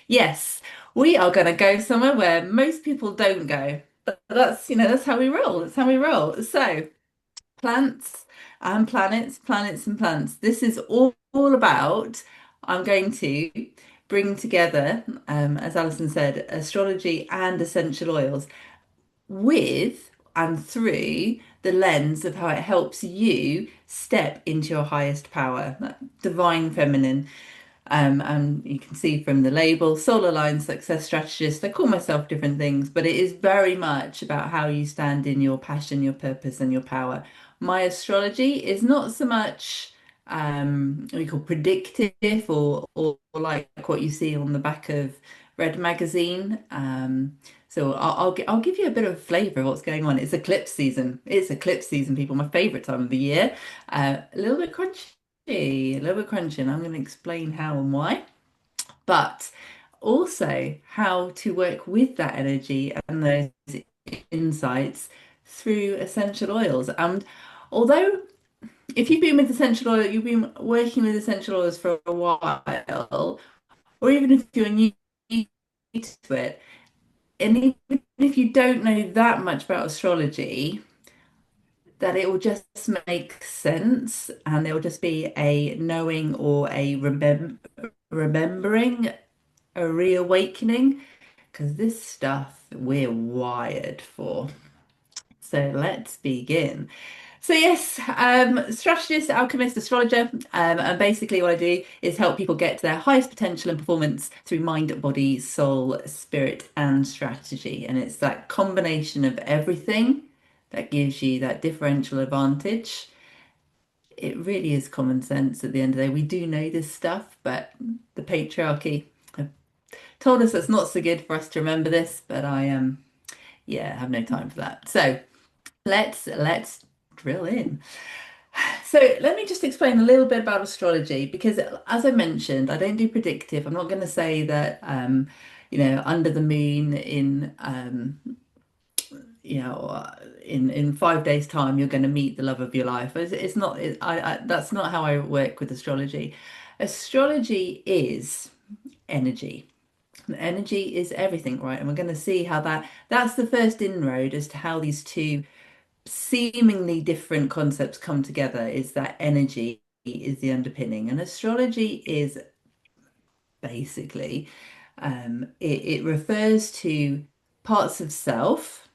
Yes, we are going to go somewhere where most people don't go. But that's how we roll. That's how we roll. So, plants and planets, planets and plants. This is all about, I'm going to bring together, as Alison said, astrology and essential oils with and through the lens of how it helps you step into your highest power, that divine feminine. And you can see from the label, Solar Line Success Strategist. I call myself different things, but it is very much about how you stand in your passion, your purpose, and your power. My astrology is not so much what you call predictive or like what you see on the back of Red Magazine. So I'll give you a bit of a flavour of what's going on. It's eclipse season. It's eclipse season, people. My favourite time of the year. A little bit crunchy, a little bit crunchy, and I'm going to explain how and why, but also how to work with that energy and those insights through essential oils. And although if you've been with essential oil, you've been working with essential oils for a while, or even if you're new to it, and even if you don't know that much about astrology, that it will just make sense and it will just be a knowing or a remembering, a reawakening, because this stuff we're wired for. So let's begin. So yes, strategist, alchemist, astrologer, and basically what I do is help people get to their highest potential and performance through mind, body, soul, spirit, and strategy. And it's that combination of everything that gives you that differential advantage. It really is common sense at the end of the day. We do know this stuff, but the patriarchy have told us it's not so good for us to remember this, but yeah, have no time for that. So let's drill in. So let me just explain a little bit about astrology because as I mentioned, I don't do predictive. I'm not going to say that under the moon in in 5 days time you're going to meet the love of your life. It's not that's not how I work with astrology. Astrology is energy. And energy is everything, right? And we're going to see how that's the first inroad as to how these two seemingly different concepts come together, is that energy is the underpinning. And astrology is basically it refers to parts of self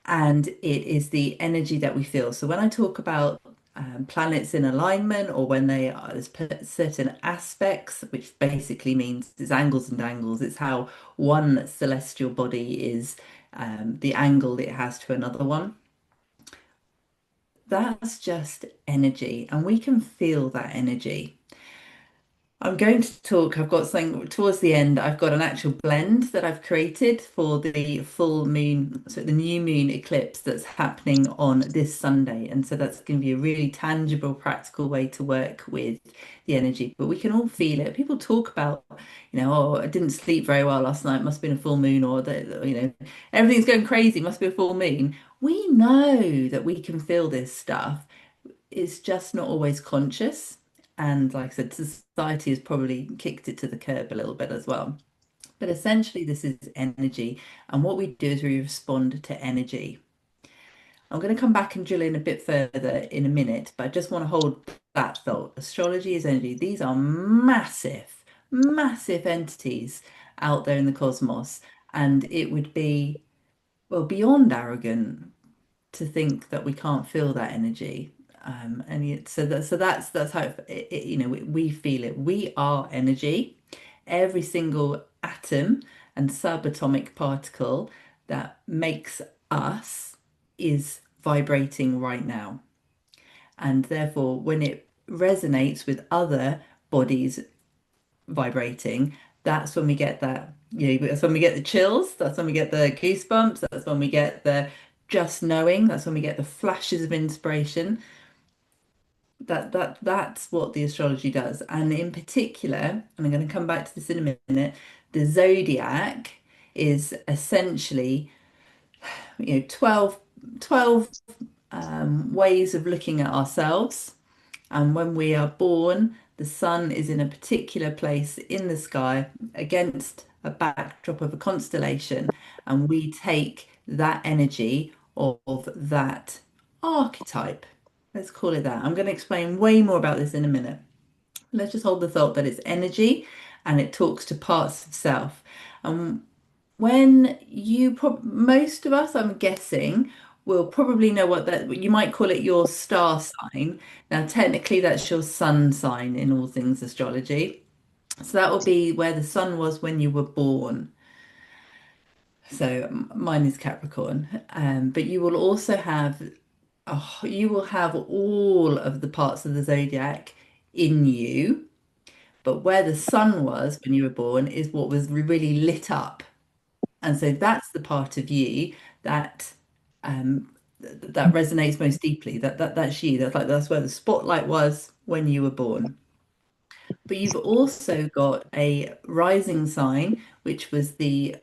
and it is the energy that we feel. So when I talk about planets in alignment or when they are there's certain aspects, which basically means it's angles and angles, it's how one celestial body is the angle it has to another one. That's just energy, and we can feel that energy. I'm going to talk, I've got something towards the end, I've got an actual blend that I've created for the full moon, so the new moon eclipse that's happening on this Sunday. And so that's going to be a really tangible, practical way to work with the energy. But we can all feel it. People talk about, oh, I didn't sleep very well last night, must have been a full moon, or everything's going crazy, must be a full moon. We know that we can feel this stuff. It's just not always conscious. And like I said, society has probably kicked it to the curb a little bit as well. But essentially, this is energy. And what we do is we respond to energy. I'm going to come back and drill in a bit further in a minute, but I just want to hold that thought. Astrology is energy. These are massive, massive entities out there in the cosmos. And it would be, well, beyond arrogant to think that we can't feel that energy. So that's how we feel it. We are energy. Every single atom and subatomic particle that makes us is vibrating right now. And therefore, when it resonates with other bodies vibrating, that's when we get that, that's when we get the chills, that's when we get the goosebumps, that's when we get the just knowing, that's when we get the flashes of inspiration. That's what the astrology does. And in particular, and I'm going to come back to this in a minute, the zodiac is essentially, 12 ways of looking at ourselves. And when we are born, The sun is in a particular place in the sky against a backdrop of a constellation, and we take that energy of that archetype. Let's call it that. I'm going to explain way more about this in a minute. Let's just hold the thought that it's energy and it talks to parts of self. And when most of us, I'm guessing, will probably know what that, you might call it your star sign. Now, technically, that's your sun sign in all things astrology. So that will be where the sun was when you were born. So mine is Capricorn. But you will also have, oh, you will have all of the parts of the zodiac in you. But where the sun was when you were born is what was really lit up. And so that's the part of you that that resonates most deeply. That's you. That's where the spotlight was when you were born. But you've also got a rising sign, which was the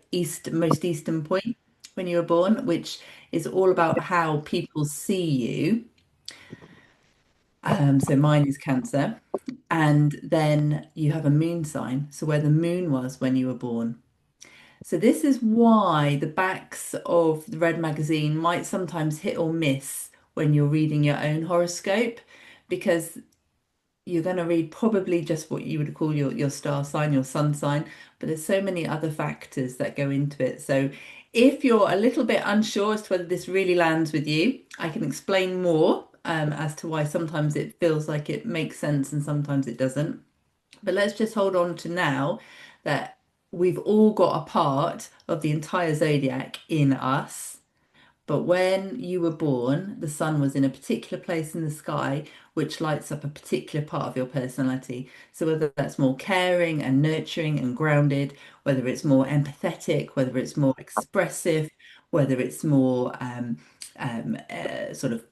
most eastern point when you were born, which is all about how people see you. So mine is Cancer. And then you have a moon sign, so where the moon was when you were born. So this is why the backs of the Red magazine might sometimes hit or miss when you're reading your own horoscope, because you're going to read probably just what you would call your star sign, your sun sign, but there's so many other factors that go into it. So if you're a little bit unsure as to whether this really lands with you, I can explain more as to why sometimes it feels like it makes sense and sometimes it doesn't. But let's just hold on to now that we've all got a part of the entire zodiac in us. But when you were born, the sun was in a particular place in the sky, which lights up a particular part of your personality. So whether that's more caring and nurturing and grounded, whether it's more empathetic, whether it's more expressive, whether it's more sort of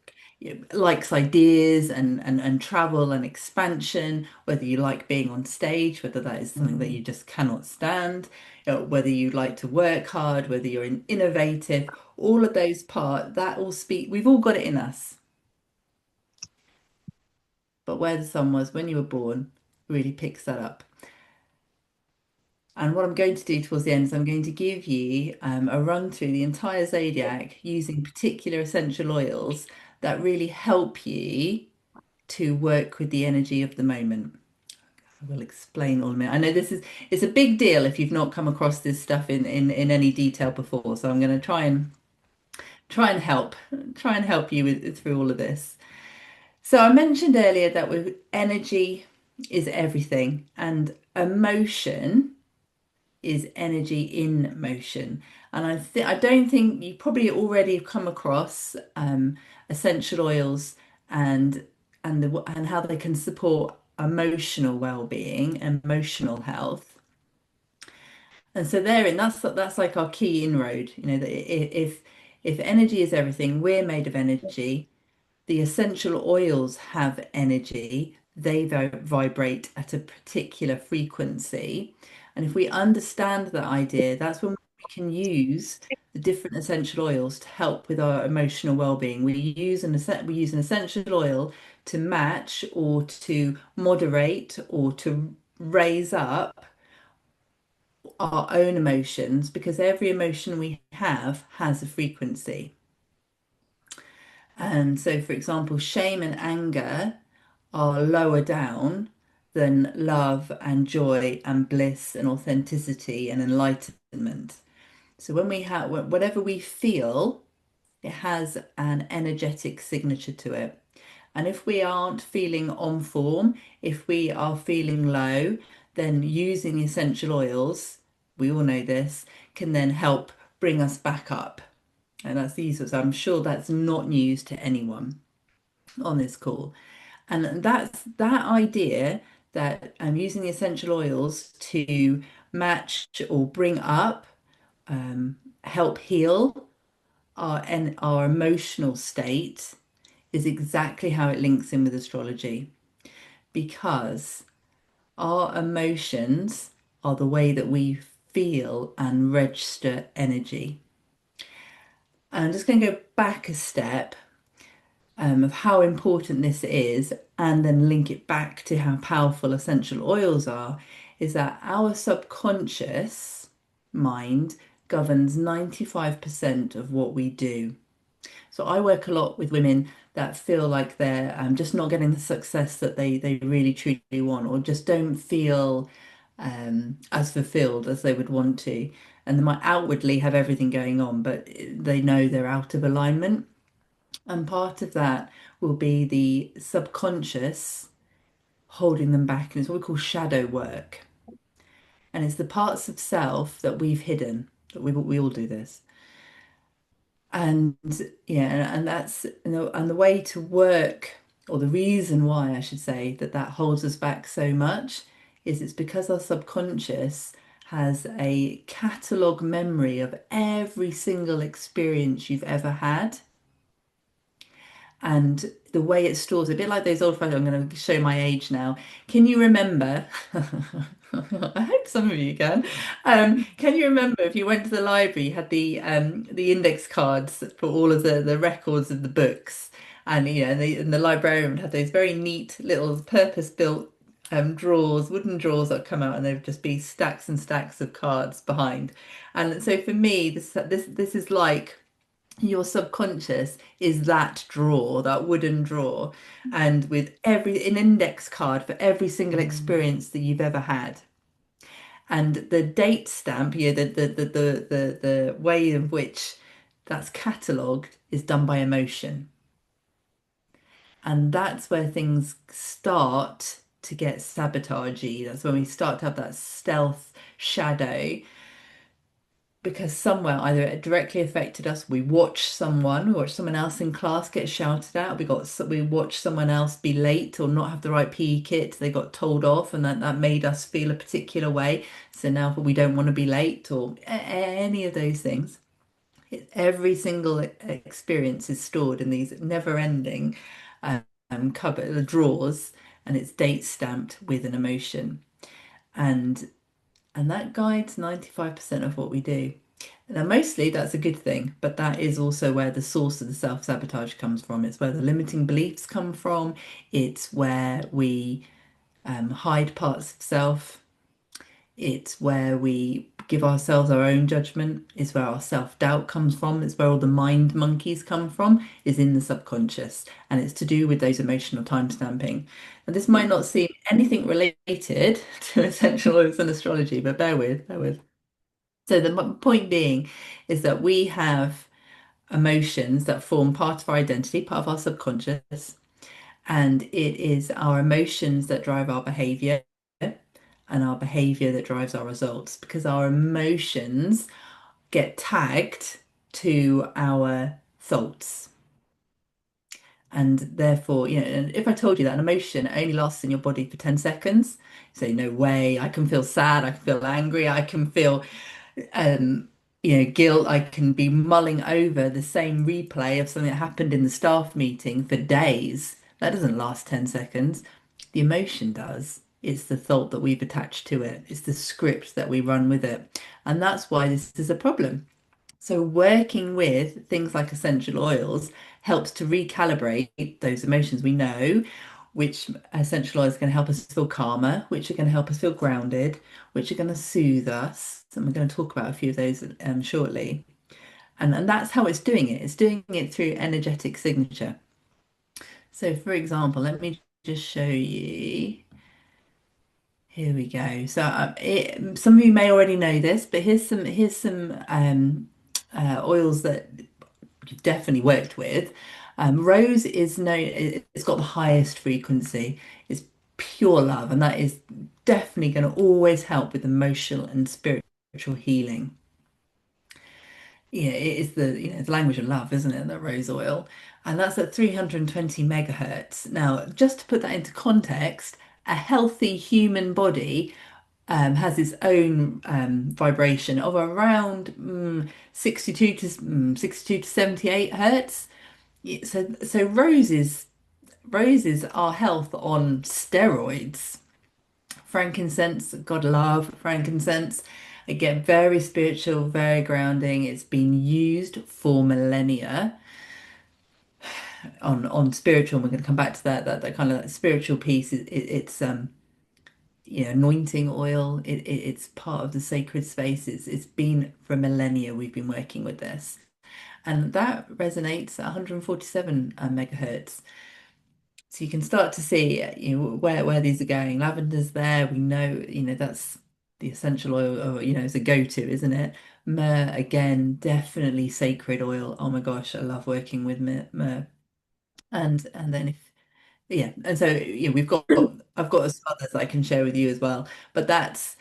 likes ideas and travel and expansion, whether you like being on stage, whether that is something that you just cannot stand, whether you like to work hard, whether you're innovative, all of those parts, that all speak, we've all got it in us. But where the sun was when you were born really picks that up. And what I'm going to do towards the end is I'm going to give you a run through the entire zodiac using particular essential oils that really help you to work with the energy of the moment. I will explain all of it. I know it's a big deal if you've not come across this stuff in any detail before. So I'm going to try and help you through all of this. So I mentioned earlier that with energy is everything, and emotion is energy in motion. And I don't think you probably already have come across essential oils and and how they can support emotional well-being, emotional health. And so therein, that's like our key inroad. You know, that if energy is everything, we're made of energy. The essential oils have energy. They vibrate at a particular frequency. And if we understand that idea, that's when we can use the different essential oils to help with our emotional well-being. We use an essential oil to match or to moderate or to raise up our own emotions, because every emotion we have has a frequency. And so, for example, shame and anger are lower down than love and joy and bliss and authenticity and enlightenment. So when we have whatever we feel, it has an energetic signature to it. And if we aren't feeling on form, if we are feeling low, then using the essential oils, we all know this, can then help bring us back up. And that's easy. So I'm sure that's not news to anyone on this call. And that's that idea that I'm using the essential oils to match or bring up, help heal our emotional state is exactly how it links in with astrology, because our emotions are the way that we feel and register energy. And I'm just going to go back a step of how important this is. and then link it back to how powerful essential oils are, is that our subconscious mind governs 95% of what we do. So I work a lot with women that feel like they're just not getting the success that they really truly want, or just don't feel as fulfilled as they would want to. And they might outwardly have everything going on, but they know they're out of alignment. And part of that will be the subconscious holding them back. And it's what we call shadow work. And it's the parts of self that we've hidden, that we all do this. And yeah, and that's and the way to work, or the reason why I should say that that holds us back so much, is it's because our subconscious has a catalog memory of every single experience you've ever had. And the way it stores, a bit like those old photos, I'm going to show my age now. Can you remember? I hope some of you can. Can you remember if you went to the library, you had the index cards for all of the records of the books, and and the librarian would have those very neat little purpose-built drawers, wooden drawers that come out, and there'd just be stacks and stacks of cards behind. And so for me, this is like your subconscious is that drawer, that wooden drawer, and with an index card for every single experience that you've ever had. And the date stamp, the way in which that's catalogued is done by emotion. And that's where things start to get sabotagey. That's when we start to have that stealth shadow because somewhere either it directly affected us, we watched someone else in class get shouted at, we watched someone else be late or not have the right PE kit, they got told off, and that made us feel a particular way. So now we don't want to be late or any of those things. Every single experience is stored in these never-ending cupboard drawers, and it's date stamped with an emotion. And and that guides 95% of what we do. Now, mostly that's a good thing, but that is also where the source of the self-sabotage comes from. It's where the limiting beliefs come from. It's where we hide parts of self. It's where we give ourselves our own judgment. It's where our self-doubt comes from. It's where all the mind monkeys come from, is in the subconscious. And it's to do with those emotional time stamping. And this might not seem anything related to essential oils and astrology, but bear with, bear with. So the point being is that we have emotions that form part of our identity, part of our subconscious, and it is our emotions that drive our behavior and our behavior that drives our results because our emotions get tagged to our thoughts. And therefore, and if I told you that an emotion only lasts in your body for 10 seconds, say, no way, I can feel sad, I can feel angry, I can feel um, guilt. I can be mulling over the same replay of something that happened in the staff meeting for days. That doesn't last 10 seconds. The emotion does. It's the thought that we've attached to it. It's the script that we run with it. And that's why this is a problem. So working with things like essential oils helps to recalibrate those emotions. We know which essential oils are going to help us feel calmer, which are going to help us feel grounded, which are going to soothe us. And we're going to talk about a few of those shortly. And that's how it's doing it. It's doing it through energetic signature. So for example, let me just show you. Here we go. So some of you may already know this, but here's some oils that you've definitely worked with. Rose is known, it's got the highest frequency. It's pure love, and that is definitely going to always help with emotional and spiritual healing. Yeah, it is the language of love, isn't it? The rose oil. And that's at 320 megahertz. Now, just to put that into context, a healthy human body has its own vibration of around 62 to 78 hertz. So roses are health on steroids. Frankincense, God love frankincense. Again, very spiritual, very grounding. It's been used for millennia. on spiritual, and we're going to come back to that kind of spiritual piece. It's anointing oil. It's part of the sacred space. It's been for millennia we've been working with this, and that resonates at 147 megahertz. So you can start to see where these are going. Lavender's there. We know that's the essential oil, or is a go-to, isn't it? Myrrh again, definitely sacred oil. Oh my gosh, I love working with myrrh. And then if yeah, and so we've got I've got some others I can share with you as well. But that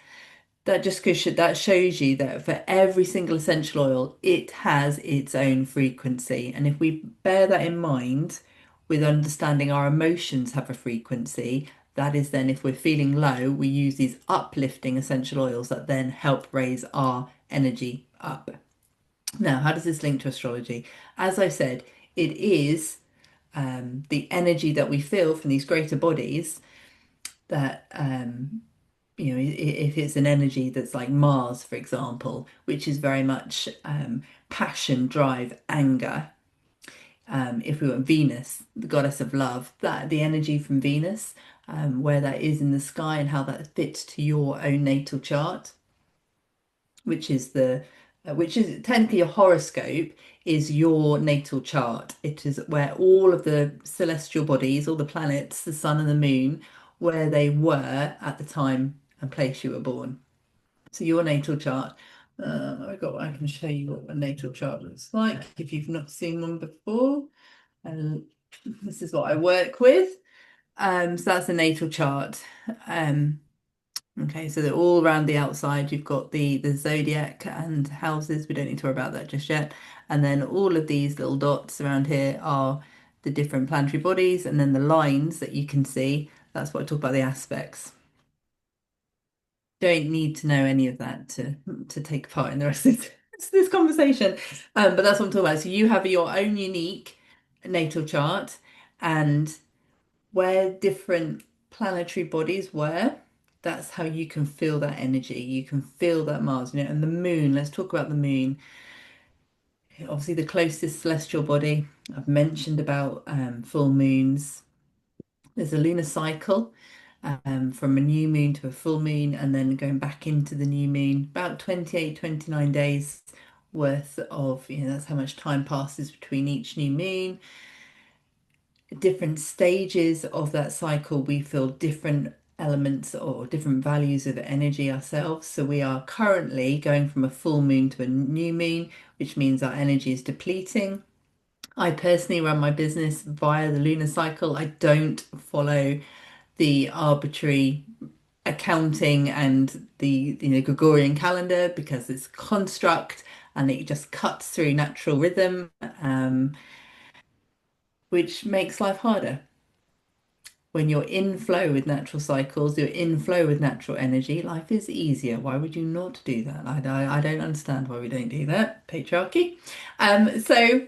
just goes that shows you that for every single essential oil, it has its own frequency. And if we bear that in mind with understanding our emotions have a frequency, that is then if we're feeling low, we use these uplifting essential oils that then help raise our energy up. Now, how does this link to astrology? As I said, it is the energy that we feel from these greater bodies that if it's an energy that's like Mars, for example, which is very much passion, drive, anger. If we want Venus, the goddess of love, that the energy from Venus, where that is in the sky and how that fits to your own natal chart, which is which is technically a horoscope, is your natal chart. It is where all of the celestial bodies, all the planets, the sun and the moon, where they were at the time and place you were born. So your natal chart. I can show you what a natal chart looks like if you've not seen one before. And this is what I work with. So that's a natal chart. Um, Okay, so they're all around the outside. You've got the zodiac and houses. We don't need to worry about that just yet. And then all of these little dots around here are the different planetary bodies, and then the lines that you can see. That's what I talk about the aspects. Don't need to know any of that to take part in the rest of this conversation. But that's what I'm talking about. So you have your own unique natal chart, and where different planetary bodies were, that's how you can feel that energy. You can feel that Mars, and the moon. Let's talk about the moon. Obviously, the closest celestial body. I've mentioned about full moons. There's a lunar cycle from a new moon to a full moon, and then going back into the new moon, about 28, 29 days worth of, that's how much time passes between each new moon. Different stages of that cycle, we feel different elements or different values of energy ourselves. So we are currently going from a full moon to a new moon, which means our energy is depleting. I personally run my business via the lunar cycle. I don't follow the arbitrary accounting and the Gregorian calendar because it's construct and it just cuts through natural rhythm, which makes life harder. When you're in flow with natural cycles, you're in flow with natural energy, life is easier. Why would you not do that? I don't understand why we don't do that. Patriarchy. So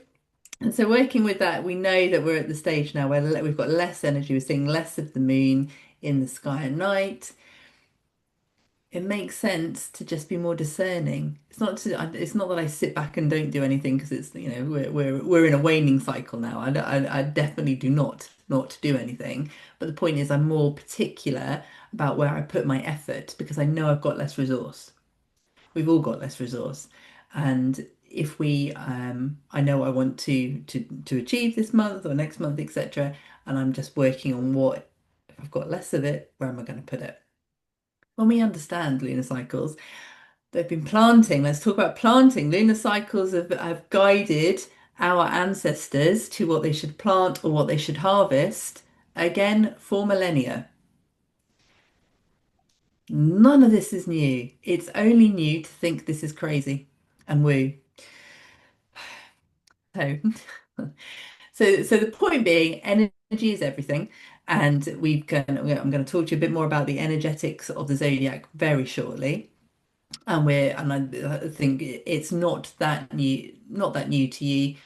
and so working with that, we know that we're at the stage now where we've got less energy. We're seeing less of the moon in the sky at night. It makes sense to just be more discerning. It's not that I sit back and don't do anything because it's we're in a waning cycle now. I definitely do not do anything. But the point is I'm more particular about where I put my effort because I know I've got less resource. We've all got less resource. And if I know I want to achieve this month or next month, etc. And I'm just working on if I've got less of it, where am I going to put it? When we understand lunar cycles, they've been planting. Let's talk about planting. Lunar cycles have guided our ancestors to what they should plant or what they should harvest, again, for millennia. None of this is new. It's only new to think this is crazy and woo. So, so the point being, energy is everything. And I'm going to talk to you a bit more about the energetics of the zodiac very shortly. And I think it's not that new to you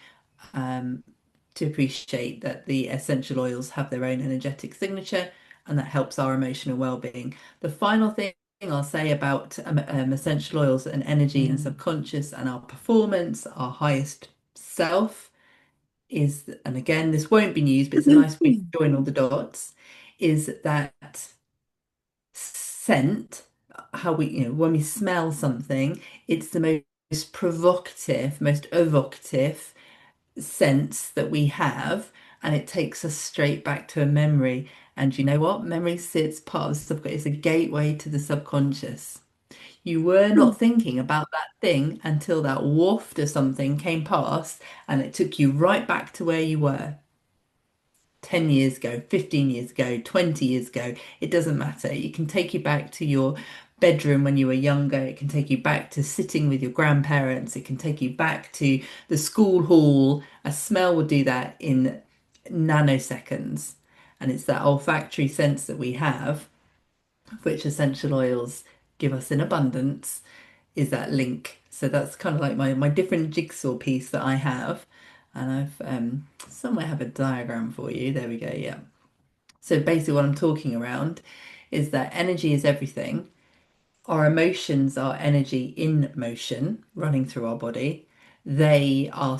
to appreciate that the essential oils have their own energetic signature, and that helps our emotional well-being. The final thing I'll say about essential oils and energy and subconscious and our performance, our highest self, is, and again, this won't be news, but it's a nice way to join all the dots, is that scent, how we, when we smell something, it's the most provocative, most evocative sense that we have, and it takes us straight back to a memory. And you know what? Memory sits part of the subconscious, it's a gateway to the subconscious. You were not thinking about that thing until that waft of something came past and it took you right back to where you were 10 years ago, 15 years ago, 20 years ago. It doesn't matter. It can take you back to your bedroom when you were younger. It can take you back to sitting with your grandparents. It can take you back to the school hall. A smell will do that in nanoseconds. And it's that olfactory sense that we have, which essential oils give us in abundance, is that link. So that's kind of like my different jigsaw piece that I have. And I've somewhere have a diagram for you. There we go. Yeah. So basically what I'm talking around is that energy is everything. Our emotions are energy in motion running through our body. They are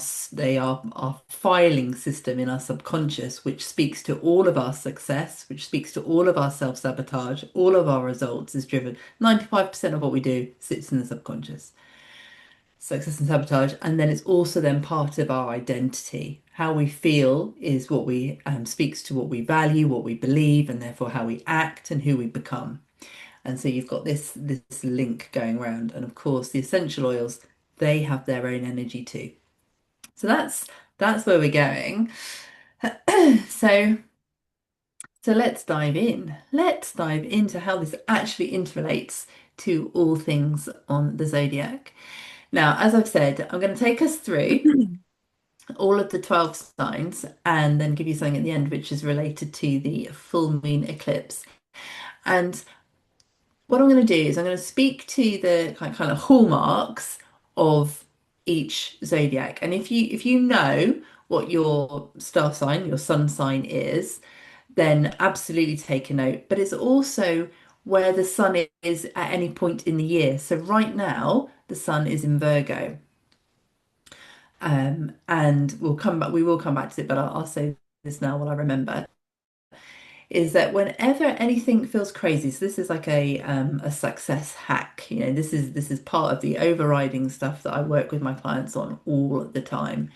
our filing system in our subconscious, which speaks to all of our success, which speaks to all of our self-sabotage, all of our results is driven. 95% of what we do sits in the subconscious. Success and sabotage, and then it's also then part of our identity. How we feel is what we speaks to what we value, what we believe, and therefore how we act and who we become. And so you've got this link going around. And of course, the essential oils, they have their own energy too. So that's where we're going. So so let's dive in. Let's dive into how this actually interrelates to all things on the zodiac. Now, as I've said, I'm going to take us through all of the 12 signs and then give you something at the end, which is related to the full moon eclipse. And what I'm going to do is I'm going to speak to the kind of hallmarks of each zodiac. And if you know what your star sign, your sun sign is, then absolutely take a note. But it's also where the sun is at any point in the year. So right now, the sun is in Virgo. And we will come back to it, but I'll say this now while I remember, is that whenever anything feels crazy, so this is like a success hack, this is part of the overriding stuff that I work with my clients on all the time.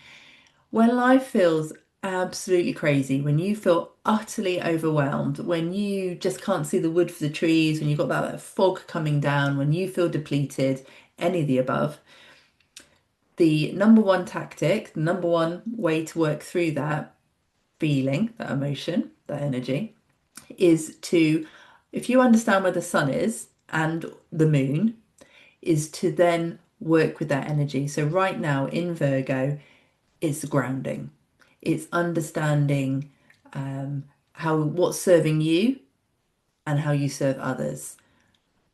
When life feels absolutely crazy, when you feel utterly overwhelmed, when you just can't see the wood for the trees, when you've got that fog coming down, when you feel depleted, any of the above, the number one tactic, the number one way to work through that feeling, that emotion, that energy, is to, if you understand where the sun is and the moon, is to then work with that energy. So right now in Virgo, it's grounding. It's understanding how what's serving you and how you serve others.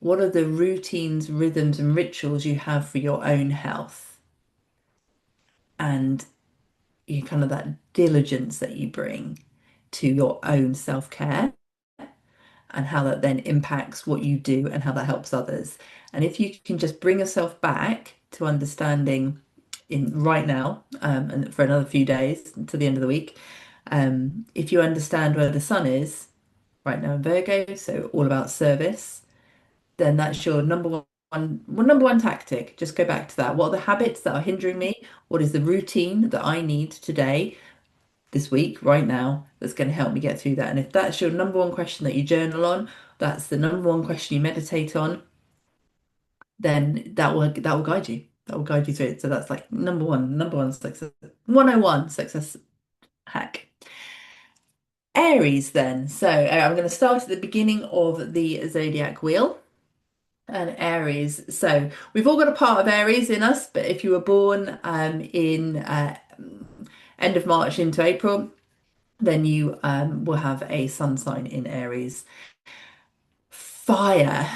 What are the routines, rhythms, and rituals you have for your own health? And you kind of that diligence that you bring to your own self-care and how that then impacts what you do and how that helps others. And if you can just bring yourself back to understanding in right now, and for another few days until the end of the week, if you understand where the sun is right now in Virgo, so all about service, then that's your number one tactic. Just go back to that. What are the habits that are hindering me? What is the routine that I need today, this week, right now, that's going to help me get through that? And if that's your number one question that you journal on, that's the number one question you meditate on, then that will guide you. That will guide you through it. So that's like number one success, 101 success hack. Aries then. So I'm going to start at the beginning of the zodiac wheel. And Aries. So we've all got a part of Aries in us, but if you were born in end of March into April, then you will have a sun sign in Aries. Fire,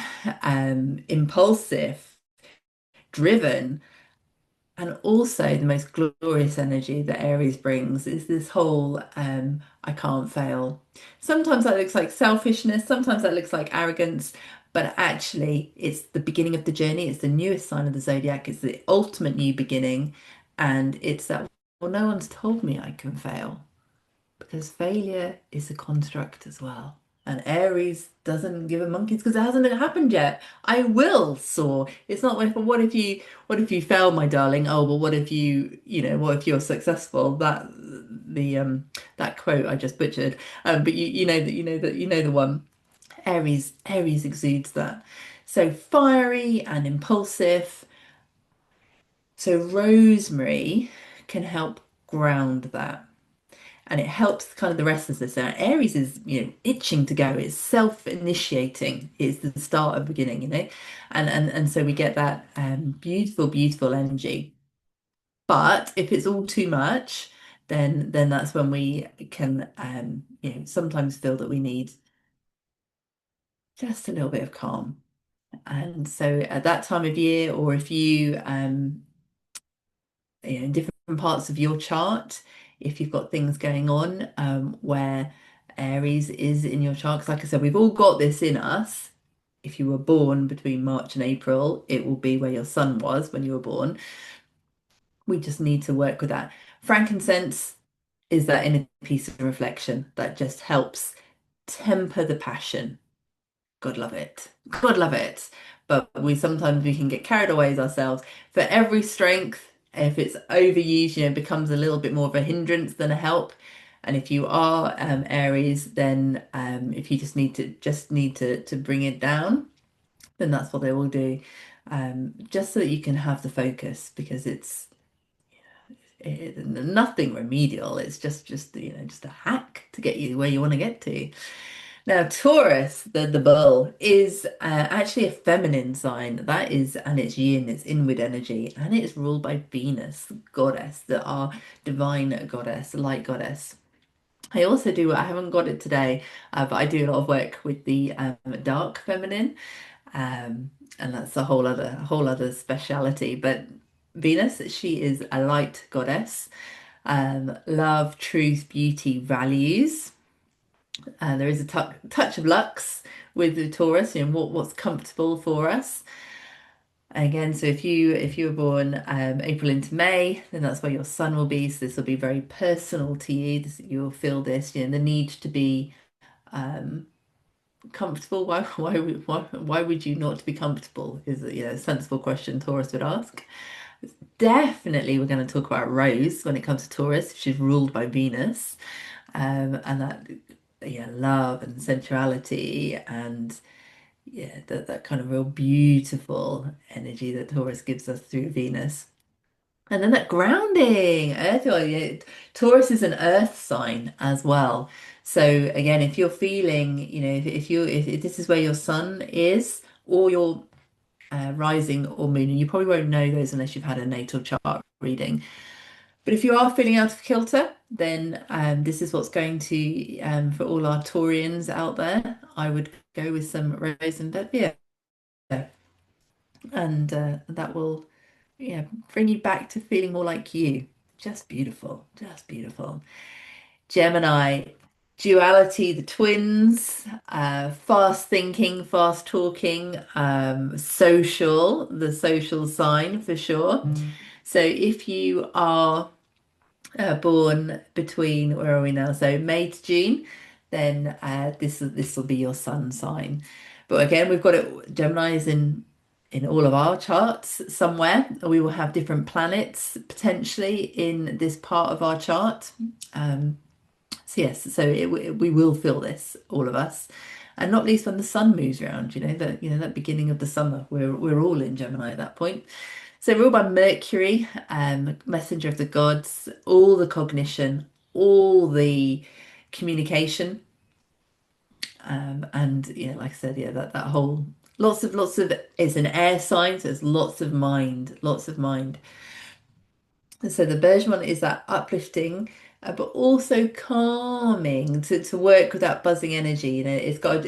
impulsive, driven, and also the most glorious energy that Aries brings is this whole I can't fail. Sometimes that looks like selfishness, sometimes that looks like arrogance, but actually it's the beginning of the journey. It's the newest sign of the zodiac. It's the ultimate new beginning, and it's that well, no one's told me I can fail because failure is a construct as well. And Aries doesn't give a monkey's because it hasn't happened yet. I will soar. It's not like, well, what if you fail, my darling? Oh, well, what if what if you're successful? That quote I just butchered. But you know the one. Aries exudes that. So fiery and impulsive. So rosemary can help ground that. And it helps kind of the restlessness. Now, Aries is, itching to go. It's self-initiating. It's the start of beginning, and so we get that beautiful, beautiful energy. But if it's all too much, then that's when we can, sometimes feel that we need just a little bit of calm. And so at that time of year, or if in different parts of your chart, if you've got things going on where Aries is in your chart, because like I said, we've all got this in us. If you were born between March and April, it will be where your sun was when you were born. We just need to work with that. Frankincense is that inner piece of reflection that just helps temper the passion. God love it. God love it. But we can get carried away with ourselves. For every strength, if it's overused, it becomes a little bit more of a hindrance than a help. And if you are Aries, then if you just need to bring it down, then that's what they will do. Just so that you can have the focus because nothing remedial. It's just a hack to get you where you want to get to. Now, Taurus, the bull, is actually a feminine sign. That is, and it's yin, it's inward energy, and it's ruled by Venus, goddess, our divine goddess, light goddess. I haven't got it today, but I do a lot of work with the dark feminine, and that's a whole other speciality. But Venus, she is a light goddess, love, truth, beauty, values. There is a touch of lux with the Taurus, what's comfortable for us. Again, so if you were born April into May, then that's where your sun will be. So this will be very personal to you. You'll feel this, the need to be um, comfortable. Why would you not be comfortable? Is a sensible question Taurus would ask. Definitely, we're going to talk about Rose when it comes to Taurus. She's ruled by Venus, and that love and sensuality and that kind of real beautiful energy that Taurus gives us through Venus. And then that grounding, Taurus is an earth sign as well. So again, if you're feeling, if this is where your sun is or your rising or moon, and you probably won't know those unless you've had a natal chart reading. But if you are feeling out of kilter, then this is what's going to, for all our Taurians out there, I would go with some rose and yeah, and that will, bring you back to feeling more like you. Just beautiful, just beautiful. Gemini, duality, the twins, fast thinking, fast talking, social, the social sign for sure. So if you are born between where are we now? So May to June, then this will be your sun sign. But again, we've got it. Gemini is in all of our charts somewhere. We will have different planets potentially in this part of our chart. So yes, we will feel this, all of us, and not least when the sun moves around. That beginning of the summer. We're all in Gemini at that point. So ruled by Mercury, messenger of the gods, all the cognition, all the communication, and like I said, that whole lots of it's an air sign, so there's lots of mind, lots of mind. And so the Bergman is that uplifting, but also calming to work with that buzzing energy. It's got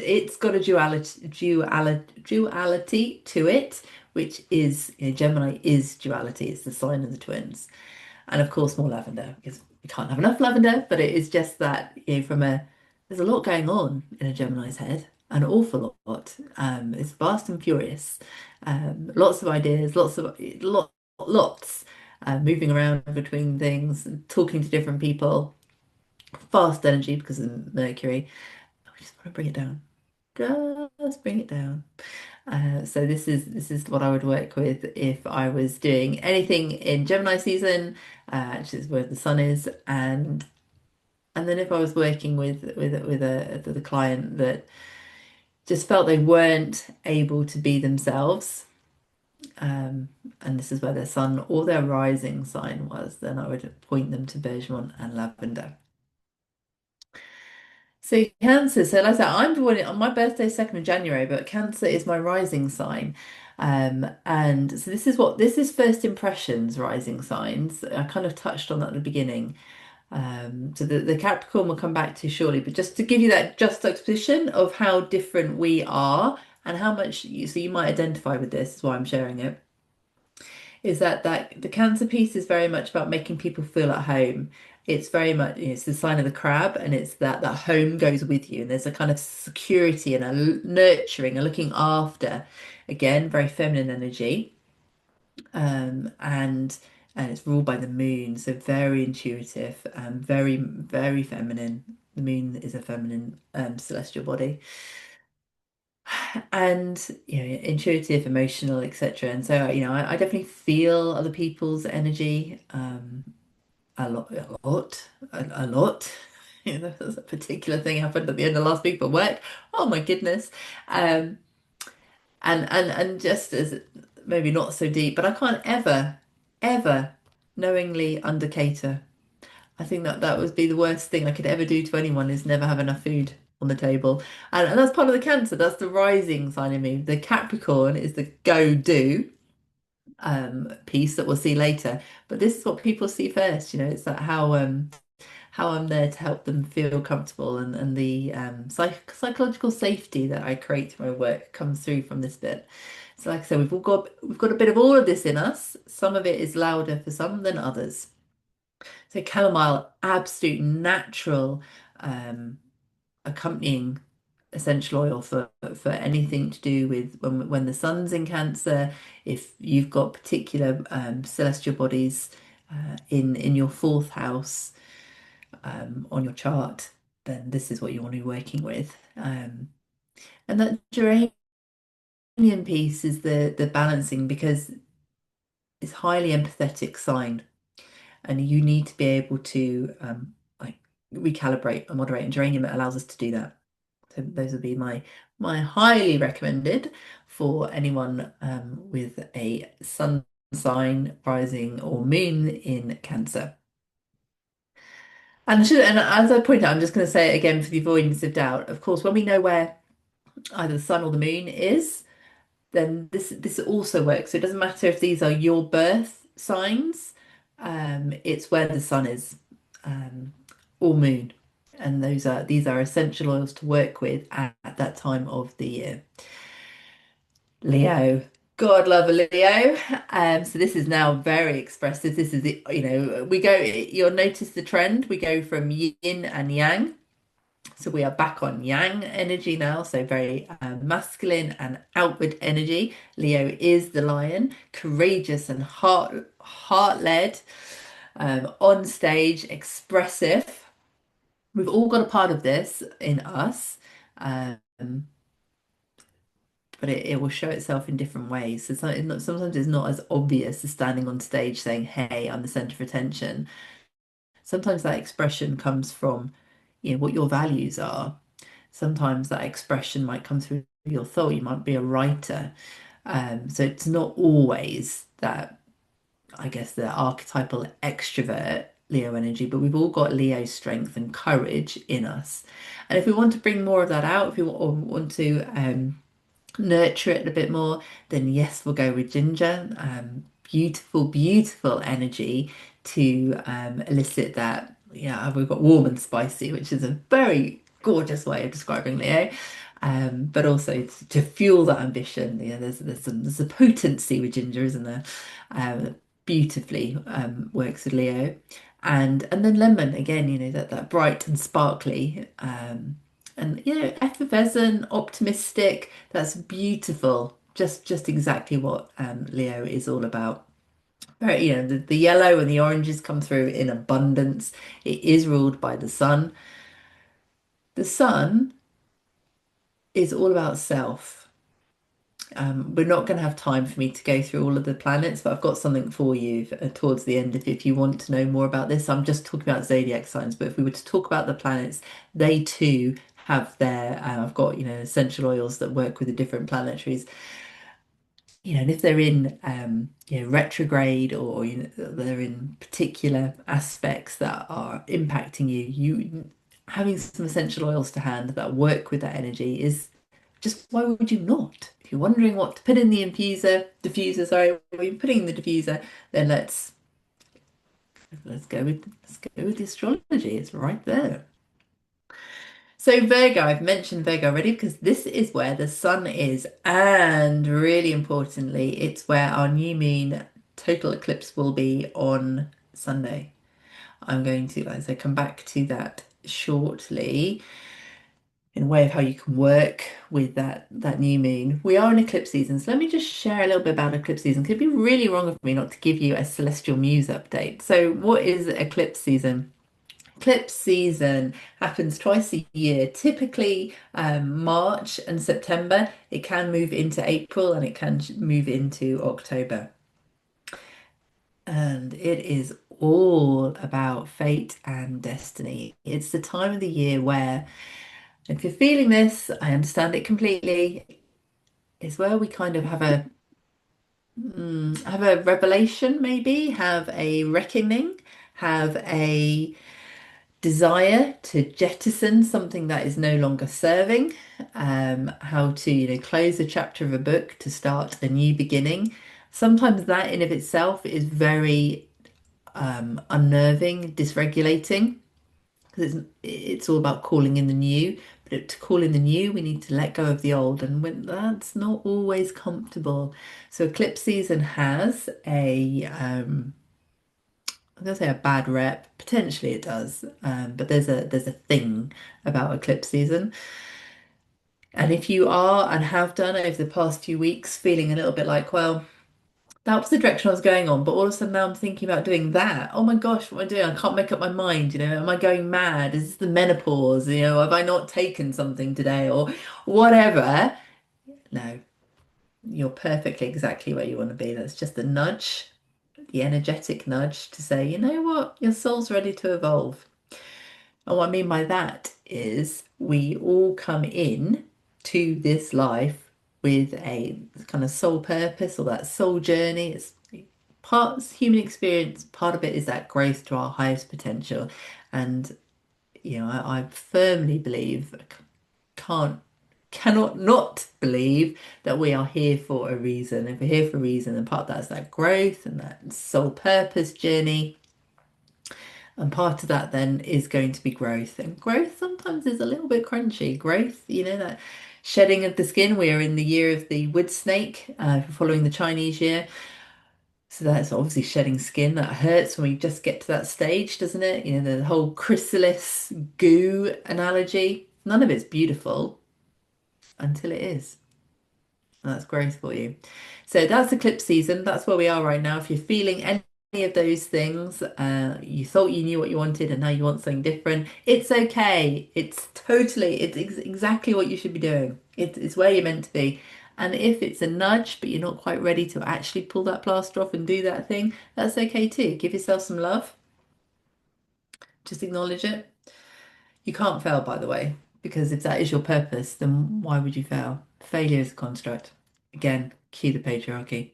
a duality to it, which is Gemini is duality. It's the sign of the twins, and of course more lavender because we can't have enough lavender. But it is just that there's a lot going on in a Gemini's head, an awful lot. It's fast and furious, lots of ideas, lots. moving around between things, talking to different people, fast energy because of Mercury. I just want to bring it down. Just bring it down. So this is what I would work with if I was doing anything in Gemini season, which is where the sun is, and then if I was working with a client that just felt they weren't able to be themselves, um, and this is where their sun or their rising sign was, then I would point them to Bergamot and lavender. So Cancer, so like I said, I'm born on my birthday, 2nd of January, but Cancer is my rising sign. And so this is first impressions rising signs. I kind of touched on that at the beginning. So the Capricorn we'll come back to shortly, but just to give you that juxtaposition of how different we are and how much so you might identify with this, is why I'm sharing it, is that the Cancer piece is very much about making people feel at home. It's very much, it's the sign of the crab, and it's that home goes with you, and there's a kind of security and a nurturing, a looking after. Again, very feminine energy, and it's ruled by the moon, so very intuitive, very feminine. The moon is a feminine celestial body, and intuitive, emotional, etc. And so I definitely feel other people's energy a lot. There's a particular thing happened at the end of last week, but work. Oh my goodness. Um, and just as maybe not so deep, but I can't ever knowingly under cater. I think that would be the worst thing I could ever do to anyone, is never have enough food on the table. And that's part of the Cancer. That's the rising sign in me. The Capricorn is the go do piece that we'll see later. But this is what people see first. It's that how I'm there to help them feel comfortable, and the psychological safety that I create through my work comes through from this bit. So like I said, we've got a bit of all of this in us. Some of it is louder for some than others. So chamomile, absolute natural um, accompanying essential oil for anything to do with when the sun's in Cancer. If you've got particular celestial bodies in your fourth house on your chart, then this is what you want to be working with. And that geranium piece is the balancing, because it's highly empathetic sign, and you need to be able to like recalibrate and moderate. And geranium allows us to do that. So those would be my highly recommended for anyone with a sun sign, rising, or moon in Cancer. And as I point out, I'm just going to say it again for the avoidance of doubt. Of course, when we know where either the sun or the moon is, then this also works. So it doesn't matter if these are your birth signs, it's where the sun is, um, or moon. And these are essential oils to work with at that time of the year. Leo. God love a Leo. So this is now very expressive. This is you'll notice the trend. We go from yin and yang. So we are back on yang energy now, so very masculine and outward energy. Leo is the lion, courageous and heart-led, on stage, expressive. We've all got a part of this in us, um, but it will show itself in different ways. So sometimes it's not as obvious as standing on stage saying, "Hey, I'm the center of attention." Sometimes that expression comes from, what your values are. Sometimes that expression might come through your thought. You might be a writer. So it's not always that, I guess, the archetypal extrovert Leo energy, but we've all got Leo strength and courage in us. And if we want to bring more of that out, if we want to nurture it a bit more, then yes, we'll go with ginger. Beautiful, beautiful energy to elicit that. Yeah, we've got warm and spicy, which is a very gorgeous way of describing Leo. But also to fuel that ambition. There's a potency with ginger, isn't there? Beautifully works with Leo, and then lemon again. That bright and sparkly. And effervescent, optimistic. That's beautiful. Just exactly what Leo is all about. Very, the yellow and the oranges come through in abundance. It is ruled by the sun. The sun is all about self. We're not going to have time for me to go through all of the planets, but I've got something for you towards the end if you want to know more about this. I'm just talking about zodiac signs, but if we were to talk about the planets, they too have I've got, essential oils that work with the different planetaries. And if they're in, retrograde or, they're in particular aspects that are impacting you, having some essential oils to hand that work with that energy is just why would you not? If you're wondering what to put in the diffuser, sorry, when you're putting in the diffuser, then let's go with the astrology. It's right there. So Virgo, I've mentioned Virgo already because this is where the sun is, and really importantly, it's where our new moon total eclipse will be on Sunday. I'm going to, as I come back to that shortly, in a way of how you can work with that new moon. We are in eclipse season, so let me just share a little bit about eclipse season. It'd be really wrong of me not to give you a celestial muse update. So, what is eclipse season? Eclipse season happens twice a year, typically March and September. It can move into April and it can move into October. And it is all about fate and destiny. It's the time of the year where, if you're feeling this, I understand it completely. It's where we kind of have a revelation, maybe, have a reckoning, have a desire to jettison something that is no longer serving, how to, close a chapter of a book to start a new beginning. Sometimes that in of itself is very unnerving, dysregulating, because it's all about calling in the new. But to call in the new, we need to let go of the old, and that's not always comfortable. So eclipse season has I'm gonna say a bad rep. Potentially it does, but there's a thing about eclipse season. And if you are and have done over the past few weeks feeling a little bit like, well, that was the direction I was going on, but all of a sudden now I'm thinking about doing that. Oh my gosh, what am I doing? I can't make up my mind. Am I going mad? Is this the menopause? Have I not taken something today or whatever? No, you're perfectly exactly where you want to be. That's just a nudge, the energetic nudge to say, you know what, your soul's ready to evolve. And what I mean by that is we all come in to this life with a kind of soul purpose or that soul journey. It's part human experience, part of it is that growth to our highest potential. And I firmly believe, can't cannot not believe that we are here for a reason. If we're here for a reason, and part of that's that growth and that soul purpose journey. And part of that then is going to be growth. And growth sometimes is a little bit crunchy. Growth, that shedding of the skin. We are in the year of the wood snake, following the Chinese year. So that's obviously shedding skin. That hurts when we just get to that stage, doesn't it? The whole chrysalis goo analogy. None of it's beautiful until it is. And that's growth for you. So that's eclipse season. That's where we are right now. If you're feeling any of those things, you thought you knew what you wanted and now you want something different, it's okay. It's exactly what you should be doing. It's where you're meant to be. And if it's a nudge, but you're not quite ready to actually pull that plaster off and do that thing, that's okay too. Give yourself some love. Just acknowledge it. You can't fail, by the way, because if that is your purpose, then why would you fail? Failure is a construct. Again, cue the patriarchy.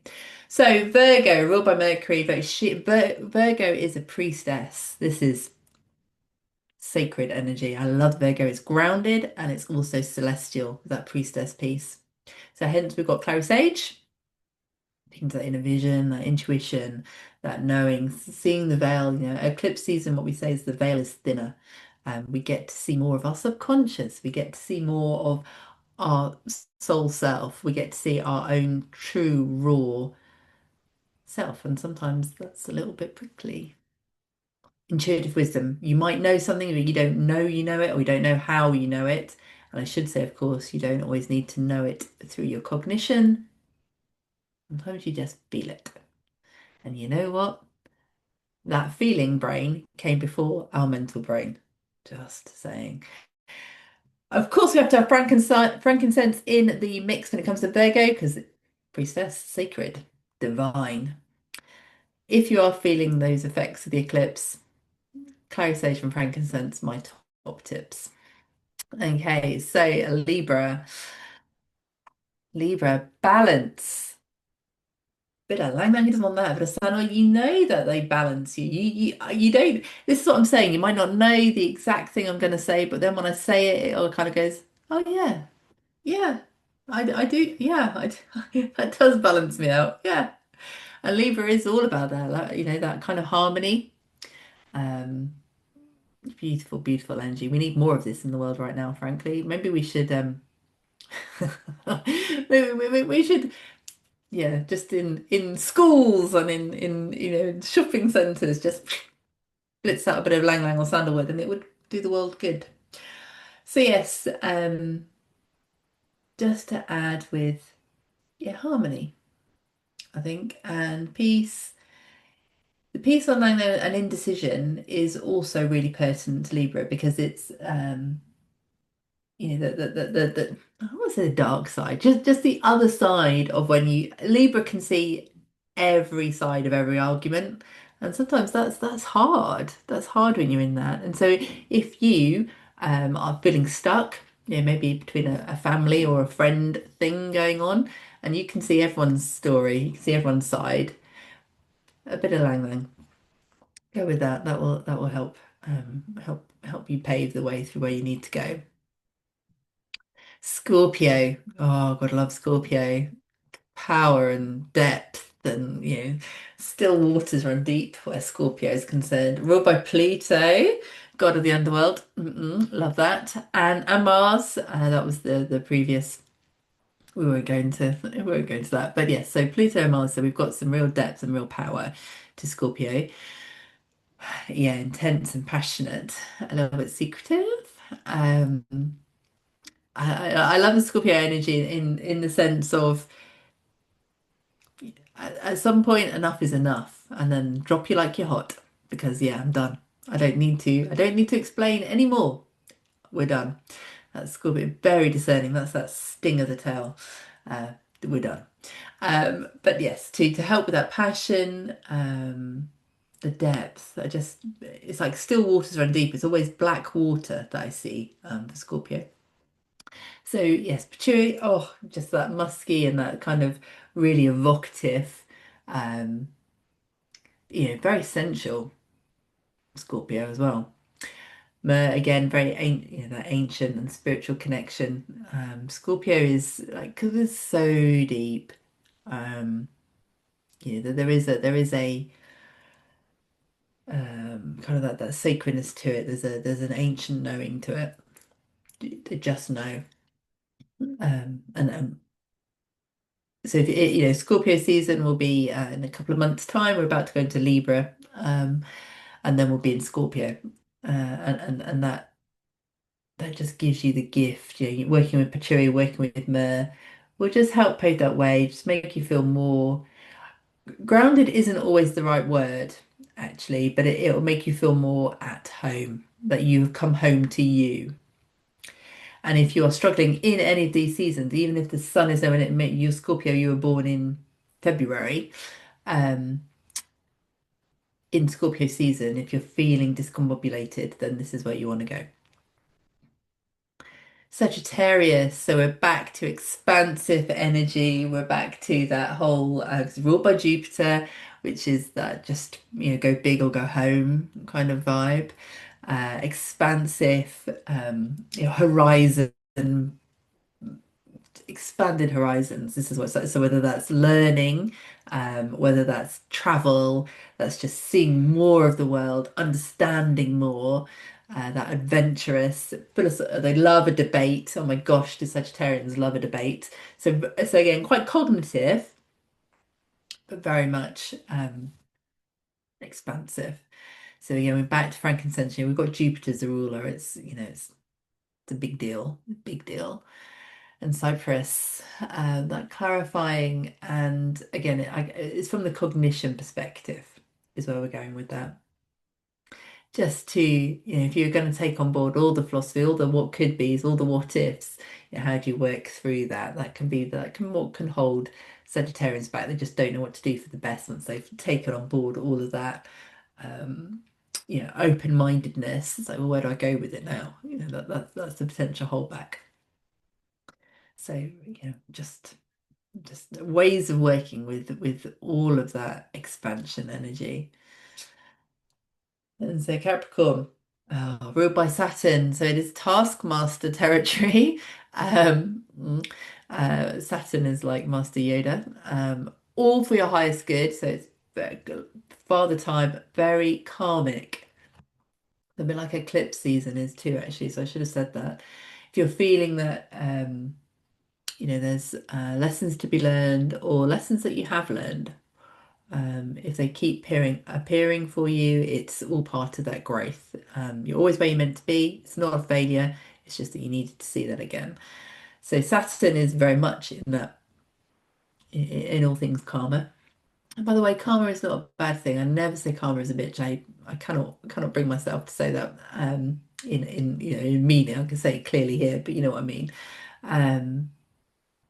So Virgo, ruled by Mercury, Virgo is a priestess. This is sacred energy. I love Virgo. It's grounded and it's also celestial, that priestess piece. So hence we've got Clary Sage, things that inner vision, that intuition, that knowing, seeing the veil. Eclipse season, what we say is the veil is thinner. We get to see more of our subconscious. We get to see more of our soul self. We get to see our own true, raw self. And sometimes that's a little bit prickly. Intuitive wisdom. You might know something, but you don't know you know it, or you don't know how you know it. And I should say, of course, you don't always need to know it through your cognition. Sometimes you just feel it. And you know what? That feeling brain came before our mental brain. Just saying. Of course, we have to have frankincense in the mix when it comes to Virgo because priestess, sacred, divine. If you are feeling those effects of the eclipse, clary sage and frankincense, my top tips. Okay, so Libra, Libra, balance. Bit of lang lang on that, but a sun, well, you know that they balance you. You don't. This is what I'm saying. You might not know the exact thing I'm going to say, but then when I say it, it all kind of goes, oh yeah, yeah, I do, yeah, that does balance me out. Yeah, and Libra is all about that, like, that kind of harmony. Um, Beautiful, beautiful energy. We need more of this in the world right now, frankly. Maybe we should we should, yeah, just in schools and in shopping centres, just blitz out a bit of Lang Lang or sandalwood and it would do the world good. So yes, just to add with, yeah, harmony, I think, and peace. The piece on Lang Lang and indecision is also really pertinent to Libra because it's the I don't want to say the dark side, just the other side of when you Libra can see every side of every argument, and sometimes that's hard. That's hard when you're in that. And so if you are feeling stuck, maybe between a family or a friend thing going on, and you can see everyone's story, you can see everyone's side, a bit of Lang Lang. Go with that. That will help you pave the way through where you need to go. Scorpio. Oh God, I love Scorpio. Power and depth and still waters run deep where Scorpio is concerned. Ruled by Pluto, god of the underworld. Love that. And Mars. That was the previous. We won't go into that. But yes, so Pluto and Mars. So we've got some real depth and real power to Scorpio. Yeah, intense and passionate. A little bit secretive. Um, I love the Scorpio energy in the sense of at some point enough is enough, and then drop you like you're hot because yeah, I'm done. I don't need to explain anymore. We're done. That's Scorpio, very discerning. That's that sting of the tail. Uh, we're done. But yes, to help with that passion, the depth. It's like still waters run deep. It's always black water that I see for Scorpio. So yes, patchouli, oh, just that musky and that kind of really evocative, um, very sensual Scorpio as well. Again, very that ancient and spiritual connection. Scorpio is like because it's so deep. Um, there is a kind of that sacredness to it. There's an ancient knowing to it. They just know. And So if Scorpio season will be in a couple of months' time. We're about to go into Libra, and then we'll be in Scorpio, and that just gives you the gift. You're working with Patchouli, working with Myrrh, will just help pave that way, just make you feel more grounded. Isn't always the right word, actually, but it'll make you feel more at home, that you've come home to you. And if you are struggling in any of these seasons, even if the sun is there and you Scorpio, you were born in February. Um, in Scorpio season, if you're feeling discombobulated, then this is where you want to go. Sagittarius, so we're back to expansive energy. We're back to that whole, 'cause ruled by Jupiter, which is that just, go big or go home kind of vibe. Expansive, horizon, expanded horizons. This is what so whether that's learning, whether that's travel, that's just seeing more of the world, understanding more, that adventurous. They love a debate. Oh my gosh, do Sagittarians love a debate? So again, quite cognitive, but very much expansive. So again, we're back to frankincense. We've got Jupiter as a ruler. It's a big deal, big deal. and Cyprus. That clarifying, and again, it's from the cognition perspective, is where we're going with that. Just to, if you're going to take on board all the philosophy, all the what could be's, all the what ifs, how do you work through that? That can be that can what can hold Sagittarians back. They just don't know what to do for the best once they've taken on board all of that. Um, open-mindedness. It's like, well, where do I go with it now? That's the potential holdback. So, just ways of working with all of that expansion energy. And so Capricorn, ruled by Saturn, so it is taskmaster territory. Saturn is like Master Yoda, all for your highest good. So it's Father Time, very karmic. A bit like eclipse season is too, actually. So I should have said that. If you're feeling that, there's lessons to be learned or lessons that you have learned, if they keep appearing for you, it's all part of that growth. You're always where you're meant to be. It's not a failure. It's just that you needed to see that again. So Saturn is very much in that, in all things karma. And by the way, karma is not a bad thing. I never say karma is a bitch. I cannot bring myself to say that in meaning. I can say it clearly here, but you know what I mean. Um,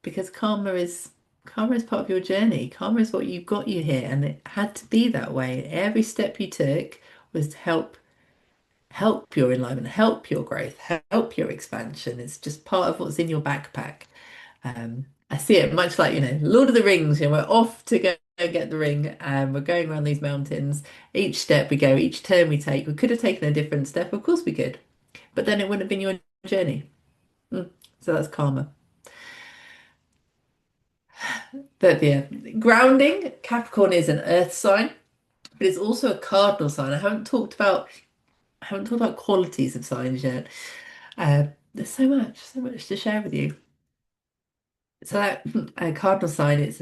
because karma is part of your journey. Karma is what you got you here, and it had to be that way. Every step you took was to help your enlightenment, help your growth, help your expansion. It's just part of what's in your backpack. I see it much like, Lord of the Rings, we're off to go get the ring and we're going around these mountains. Each step we go, each turn we take, we could have taken a different step, of course we could, but then it wouldn't have been your journey. Mm. So that's karma. But yeah, grounding, Capricorn is an earth sign, but it's also a cardinal sign. I haven't talked about qualities of signs yet. There's so much to share with you. So that a cardinal sign, it's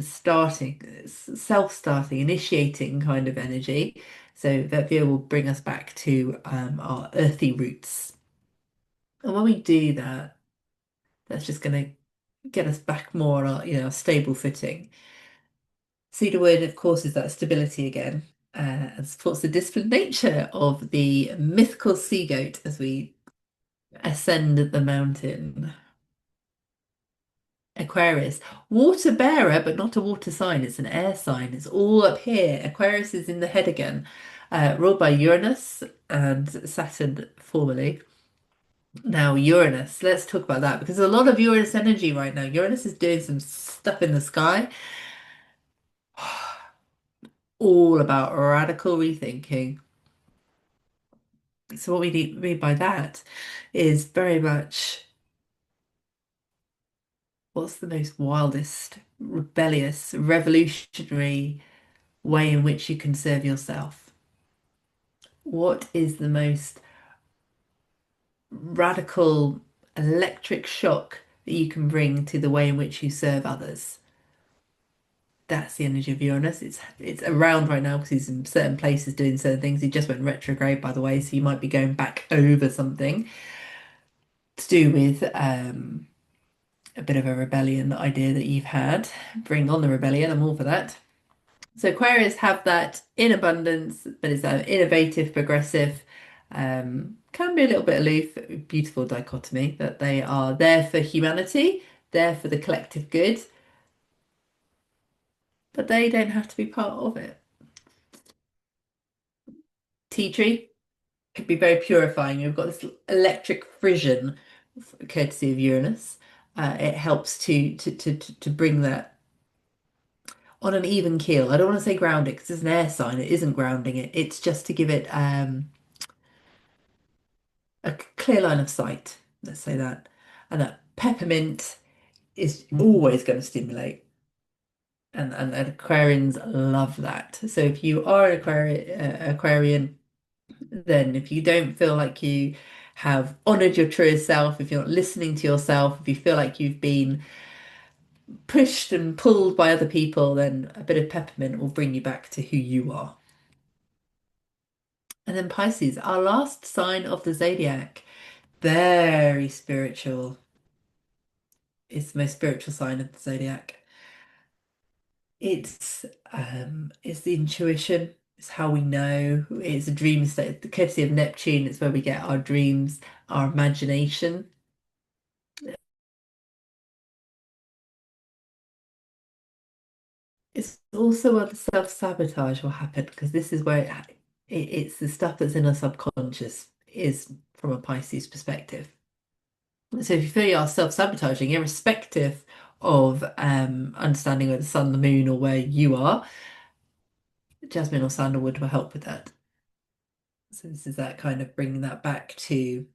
self-starting, initiating kind of energy. So that view will bring us back to our earthy roots. And when we do that, that's just going to get us back more on our, stable footing. Cedarwood, of course, is that stability again, and supports the disciplined nature of the mythical sea goat as we ascend the mountain. Aquarius, water bearer, but not a water sign. It's an air sign. It's all up here. Aquarius is in the head again, ruled by Uranus and Saturn formerly. Now, Uranus, let's talk about that because there's a lot of Uranus energy right now. Uranus is doing some stuff in the sky, all about radical rethinking. So, what we mean by that is very much what's the most wildest, rebellious, revolutionary way in which you can serve yourself? What is the most radical electric shock that you can bring to the way in which you serve others? That's the energy of Uranus. It's around right now because he's in certain places doing certain things. He just went retrograde, by the way, so you might be going back over something to do with a bit of a rebellion idea that you've had. Bring on the rebellion. I'm all for that. So Aquarius have that in abundance, but it's innovative, progressive, can be a little bit aloof. Beautiful dichotomy that they are there for humanity, there for the collective good, but they don't have to be part of it. Tea tree could be very purifying. You've got this electric frisson, courtesy of Uranus. It helps to bring that on an even keel. I don't want to say ground it because it's an air sign. It isn't grounding it. It's just to give it a clear line of sight. Let's say that. And that peppermint is always going to stimulate. And Aquarians love that. So if you are an Aquarian, then if you don't feel like you have honored your truest self, if you're not listening to yourself, if you feel like you've been pushed and pulled by other people, then a bit of peppermint will bring you back to who you are. And then Pisces, our last sign of the zodiac, very spiritual. It's the most spiritual sign of the zodiac. It's it's the intuition. It's how we know. It's a dream state. The courtesy of Neptune. It's where we get our dreams, our imagination. It's also where the self-sabotage will happen because this is where it's the stuff that's in our subconscious is from a Pisces perspective. So if you feel you're self-sabotaging, irrespective of understanding where the sun, the moon, or where you are, jasmine or sandalwood will help with that. So this is that kind of bringing that back to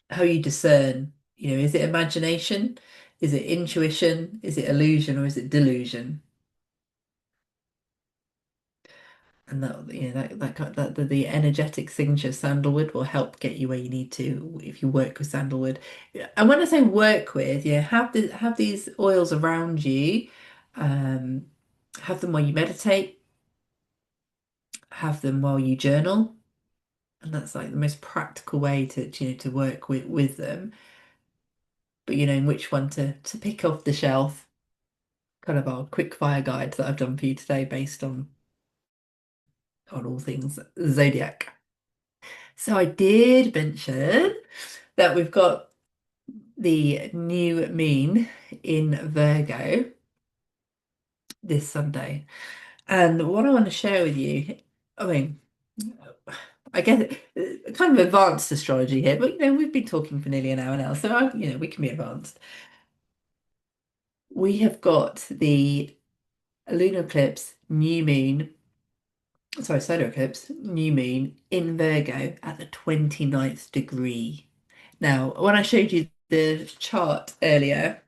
how you discern, is it imagination? Is it intuition? Is it illusion or is it delusion? And the energetic signature of sandalwood will help get you where you need to if you work with sandalwood. And when I say work with, have these oils around you, um, have them while you meditate, have them while you journal, and that's like the most practical way to work with them. But in which one to pick off the shelf, kind of our quick fire guide that I've done for you today based on all things zodiac. So I did mention that we've got the new moon in Virgo this Sunday. And what I want to share with you, I mean, I guess kind of advanced astrology here, but we've been talking for nearly an hour now, so we can be advanced. We have got the lunar eclipse, new moon, sorry, solar eclipse, new moon in Virgo at the 29th degree. Now, when I showed you the chart earlier,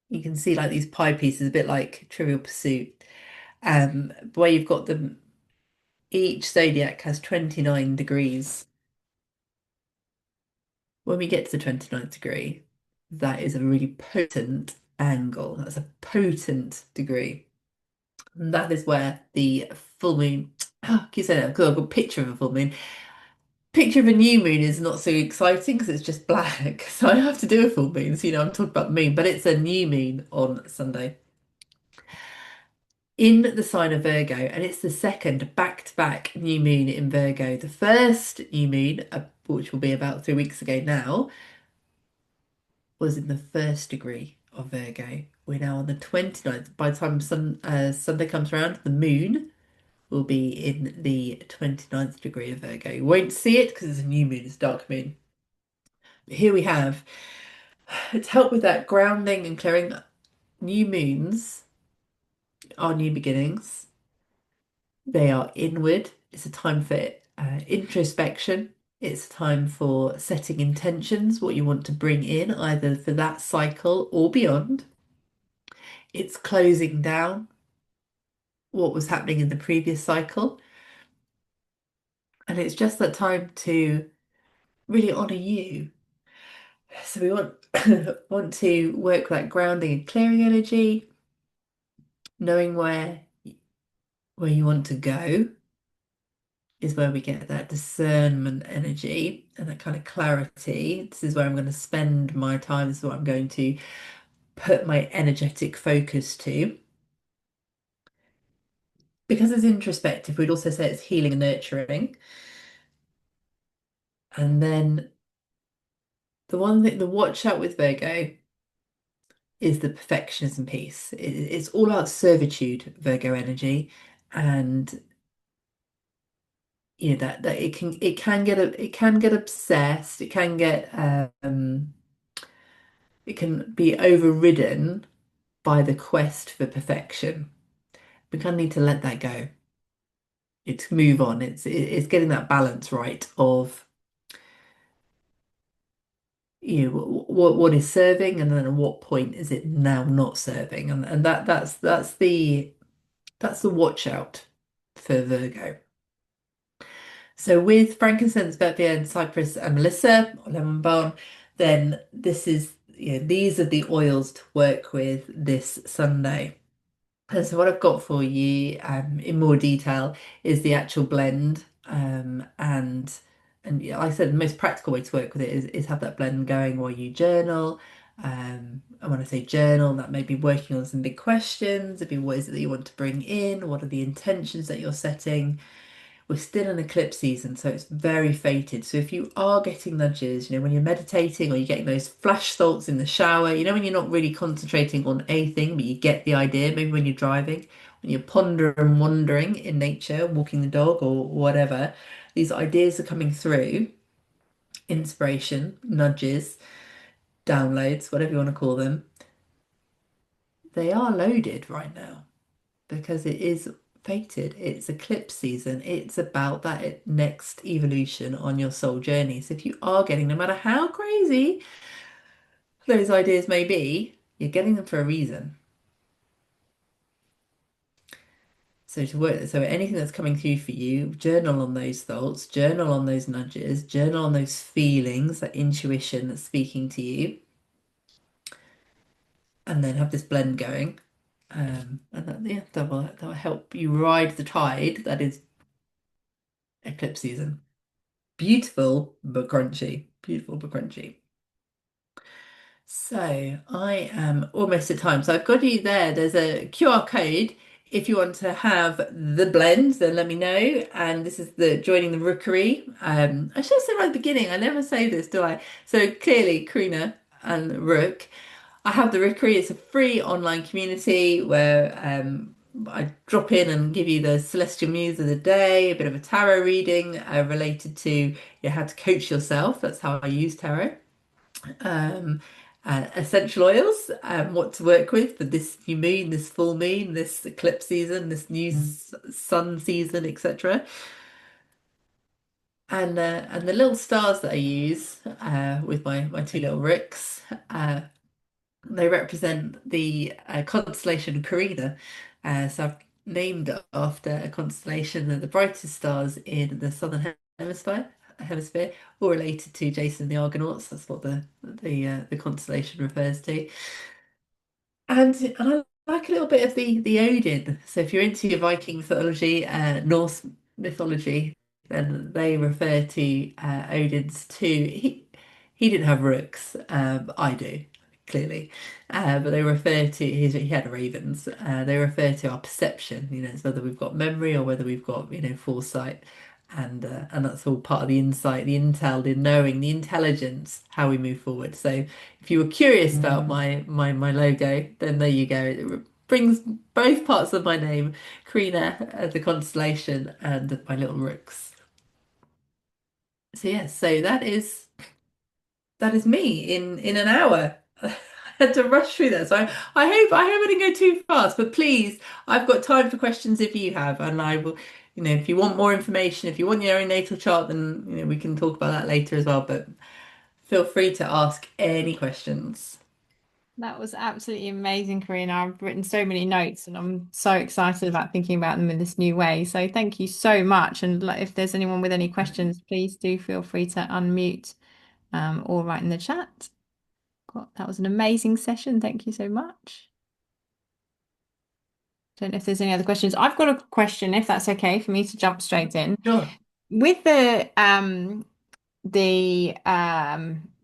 you can see like these pie pieces, a bit like Trivial Pursuit, where you've got them, each zodiac has 29 degrees. When we get to the 29th degree, that is a really potent angle. That's a potent degree. And that is where the full moon, I keep saying that because I've got a picture of a full moon. Picture of a new moon is not so exciting because it's just black. So I have to do a full moon. So, I'm talking about the moon, but it's a new moon on Sunday in the sign of Virgo, and it's the second back-to-back new moon in Virgo. The first new moon, which will be about 3 weeks ago now, was in the first degree of Virgo. We're now on the 29th. By the time Sunday comes around, the moon will be in the 29th degree of Virgo. You won't see it because it's a new moon, it's a dark moon. But here we have, to help with that grounding and clearing, new moons are new beginnings. They are inward. It's a time for introspection. It's a time for setting intentions, what you want to bring in, either for that cycle or beyond. It's closing down what was happening in the previous cycle. And it's just that time to really honor you. So we want to work with that grounding and clearing energy, knowing where you want to go is where we get that discernment energy and that kind of clarity. This is where I'm going to spend my time. This is what I'm going to put my energetic focus to. Because it's introspective, we'd also say it's healing and nurturing. And then the one thing, the watch out with Virgo is the perfectionism piece. It's all about servitude, Virgo energy, and that it can get obsessed. It can be overridden by the quest for perfection. We kind of need to let that go. It's move on. It's getting that balance right of what is serving and then at what point is it now not serving, and that's the watch out for Virgo. So with frankincense, Bethier, and cypress and Melissa or lemon balm, then these are the oils to work with this Sunday. And so what I've got for you in more detail is the actual blend, and like I said, the most practical way to work with it is have that blend going while you journal, And when I say journal, that may be working on some big questions. It'd be what is it that you want to bring in? What are the intentions that you're setting? We're still in eclipse season, so it's very fated. So if you are getting nudges, when you're meditating or you're getting those flash thoughts in the shower, when you're not really concentrating on a thing, but you get the idea, maybe when you're driving, when you're pondering and wandering in nature, walking the dog or whatever, these ideas are coming through, inspiration, nudges, downloads, whatever you want to call them. They are loaded right now because it is fated. It's eclipse season. It's about that next evolution on your soul journey. So if you are getting, no matter how crazy those ideas may be, you're getting them for a reason. So to work, so anything that's coming through for you, journal on those thoughts, journal on those nudges, journal on those feelings, that intuition that's speaking to you, and then have this blend going. And yeah, that will help you ride the tide that is eclipse season. Beautiful but crunchy. Beautiful but crunchy. So I am almost at time. So I've got you there. There's a QR code. If you want to have the blend, then let me know. And this is the joining the rookery. I should have said right at the beginning. I never say this, do I? So clearly, Karina and Rook. I have the rookery. It's a free online community where I drop in and give you the celestial muse of the day, a bit of a tarot reading related to how to coach yourself. That's how I use tarot. Um, Essential oils, what to work with for this new moon, this full moon, this eclipse season, this new sun season, etc. And the little stars that I use with my two little rooks. They represent the constellation Carina. So I've named it after a constellation of the brightest stars in the southern hemisphere, all related to Jason and the Argonauts. That's what the constellation refers to. And I like a little bit of the Odin. So if you're into your Viking mythology, Norse mythology, then they refer to Odin's too. He didn't have rooks. I do, clearly. But they refer to he had ravens. They refer to our perception. It's whether we've got memory or whether we've got foresight. And that's all part of the insight, the intel, the knowing, the intelligence, how we move forward. So if you were curious about my logo, then there you go. It brings both parts of my name, Karina, the constellation, and my little rooks. So yes, so that is me in an hour. I had to rush through that. So I hope I didn't go too fast, but please, I've got time for questions if you have, and I will, if you want more information, if you want your own natal chart, then we can talk about that later as well. But feel free to ask any questions. That was absolutely amazing, Karina. I've written so many notes and I'm so excited about thinking about them in this new way. So thank you so much. And if there's anyone with any questions, please do feel free to unmute or write in the chat. God, that was an amazing session. Thank you so much. Don't know if there's any other questions. I've got a question, if that's okay for me to jump straight in. Sure. With the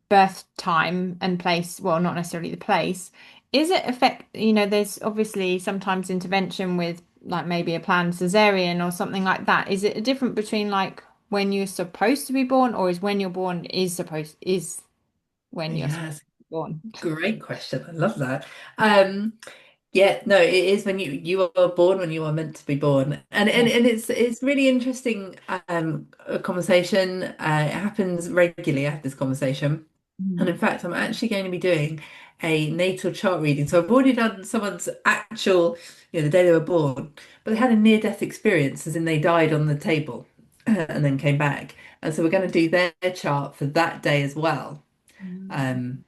birth time and place, well, not necessarily the place, is it affect, there's obviously sometimes intervention with like maybe a planned cesarean or something like that. Is it a different between like when you're supposed to be born, or is when you're born is when you're supposed Yes, to be born? great question. I love that. Yeah, no, it is when you are born when you are meant to be born, and Yeah. it's really interesting a conversation. It happens regularly. I have this conversation, and Mm. in fact, I'm actually going to be doing a natal chart reading. So I've already done someone's actual, the day they were born, but they had a near-death experience, as in they died on the table and then came back, and so we're going to do their chart for that day as well. Mm. Um,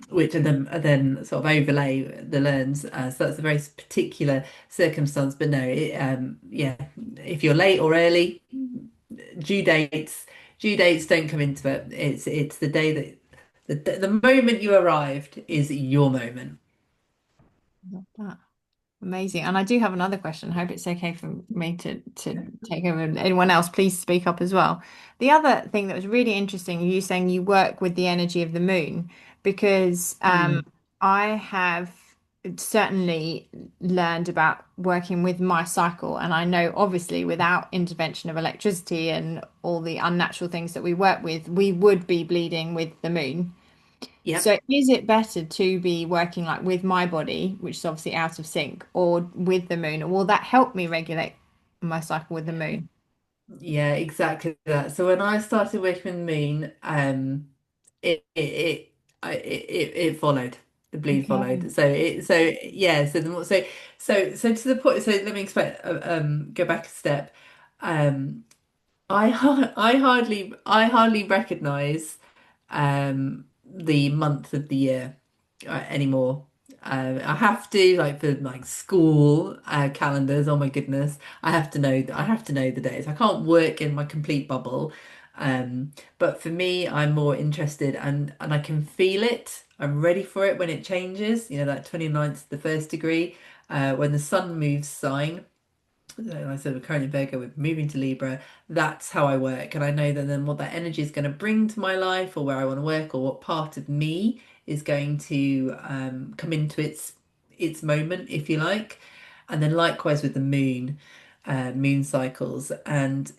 which and then sort of overlay the learns. So that's a very particular circumstance. But no, yeah, if you're late or early, due dates, due dates don't come into it. It's the day that the moment you arrived is your moment. Love that. Amazing. And I do have another question. I hope it's okay for me to take over. And anyone else, please speak up as well. The other thing that was really interesting, you saying you work with the energy of the moon, because Mm. I have certainly learned about working with my cycle. And I know obviously without intervention of electricity and all the unnatural things that we work with, we would be bleeding with the moon. Yep. So is it better to be working like with my body, which is obviously out of sync, or with the moon? Or will that help me regulate my cycle with the moon? Yeah, exactly that. So when I started working with the moon, it followed. The bleed Okay. followed. So yeah. So the more so to the point. So let me explain. Go back a step. Um, I hardly recognize the month of the year anymore. I have to like for like school calendars. Oh my goodness, I have to know the days. I can't work in my complete bubble. But for me, I'm more interested and I can feel it. I'm ready for it when it changes. You know, that 29th, the first degree, when the sun moves sign. I said we're currently Virgo, we're moving to Libra. That's how I work. And I know that then what that energy is going to bring to my life or where I want to work or what part of me is going to come into its moment, if you like. And then likewise with the moon, moon cycles. And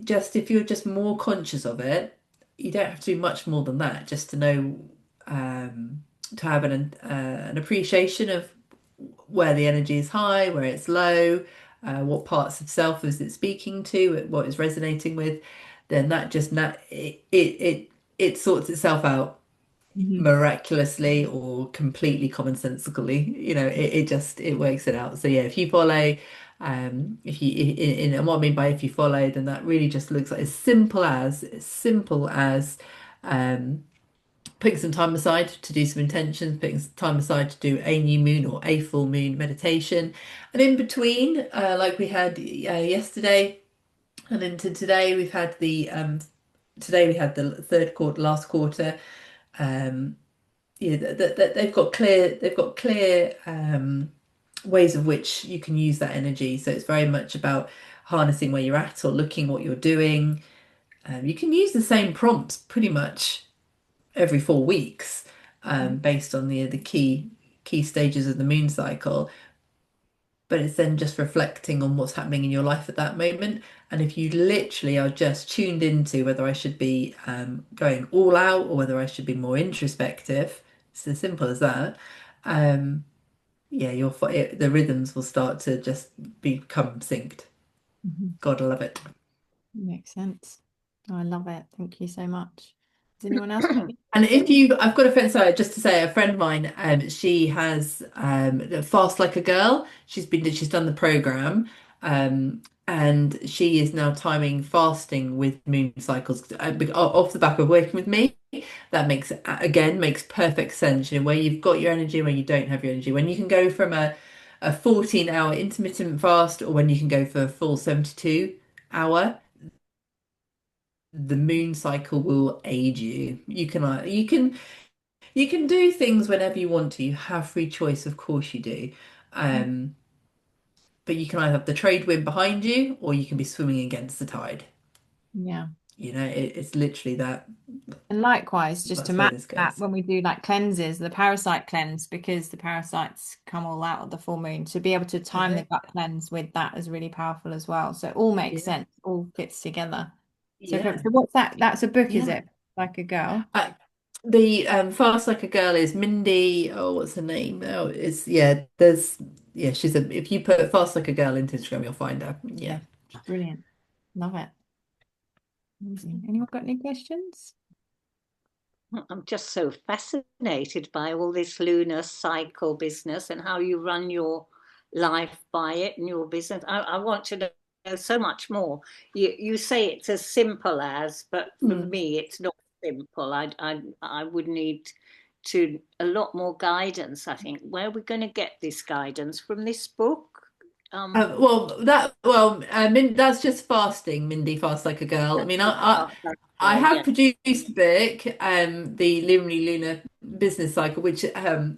just if you're just more conscious of it, you don't have to do much more than that, just to know to have an appreciation of where the energy is high, where it's low, what parts of self is it speaking to, what is resonating with, then that just it sorts itself out Mhm. miraculously or completely commonsensically. You know, it just it works it out. So yeah, if you follow, if you and what I mean by if you follow, then that really just looks like as simple as. Um, Putting some time aside to do some intentions, putting some time aside to do a new moon or a full moon meditation. And in between, like we had yesterday and into today, today we had the third quarter, last quarter. Um, yeah, they've got clear ways of which you can use that energy. So it's very much about harnessing where you're at or looking what you're doing. You can use the same prompts pretty much every 4 weeks, based on the key stages of the moon cycle. But it's then just reflecting on what's happening in your life at that moment. And if you literally are just tuned into whether I should be going all out or whether I should be more introspective, it's as simple as that. Um, yeah, the rhythms will start to just become synced. Mhm. God, I love it. Makes sense. I love it. Thank you so much. Does anyone else got any And if questions? you, I've got a friend, sorry, just to say, a friend of mine, she has Fast Like a Girl. She's done the program, and she is now timing fasting with moon cycles off the back of working with me. That makes again makes perfect sense. You know, where you've got your energy, where you don't have your energy, when you can go from a 14-hour intermittent fast, or when you can go for a full 72 hour. The moon cycle will aid you. You can do things whenever you want to. You have free choice, of course you do. Um, but you can either have the trade wind behind you or you can be swimming against the tide. Yeah. You know, it's literally that. And likewise, just to That's where match this that, goes. when we do like cleanses, the parasite cleanse, because the parasites come all out of the full moon, to be able to time the Okay. gut cleanse with that is really powerful as well. So it all makes Yeah. sense, all fits together. So, Yeah. so what's that? That's a book, is Yeah. it? Like a girl? Uh, the Fast Like a Girl is Mindy. Oh, what's her name? Oh, it's yeah. She's a. If you put Fast Like a Girl into Instagram, you'll find her. Yeah. Yeah, brilliant. Love it. Amazing. Anyone got any questions? I'm just so fascinated by all this lunar cycle business and how you run your life by it and your business. I want to know so much more. You say it's as simple as, but for Hmm. me, it's not simple. I would need to a lot more guidance. I think where are we going to get this guidance from this book? That's just fasting, Mindy, fast like a girl. I That's mean, just that's I right. have Yeah. produced a book, the Luminary Lunar Business Cycle, which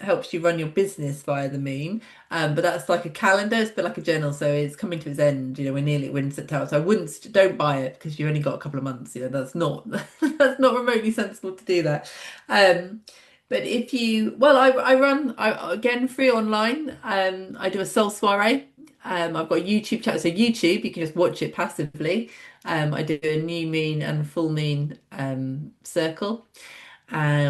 helps you run your business via the moon. But that's like a calendar, it's a bit like a journal, so it's coming to its end. We're in September, so I wouldn't don't buy it because you only got a couple of months. That's not that's not remotely sensible to do that. Um, but if you, well, I run again free online. I do a soul soiree. I've got a YouTube channel, so YouTube, you can just watch it passively. I do a new moon and full moon circle,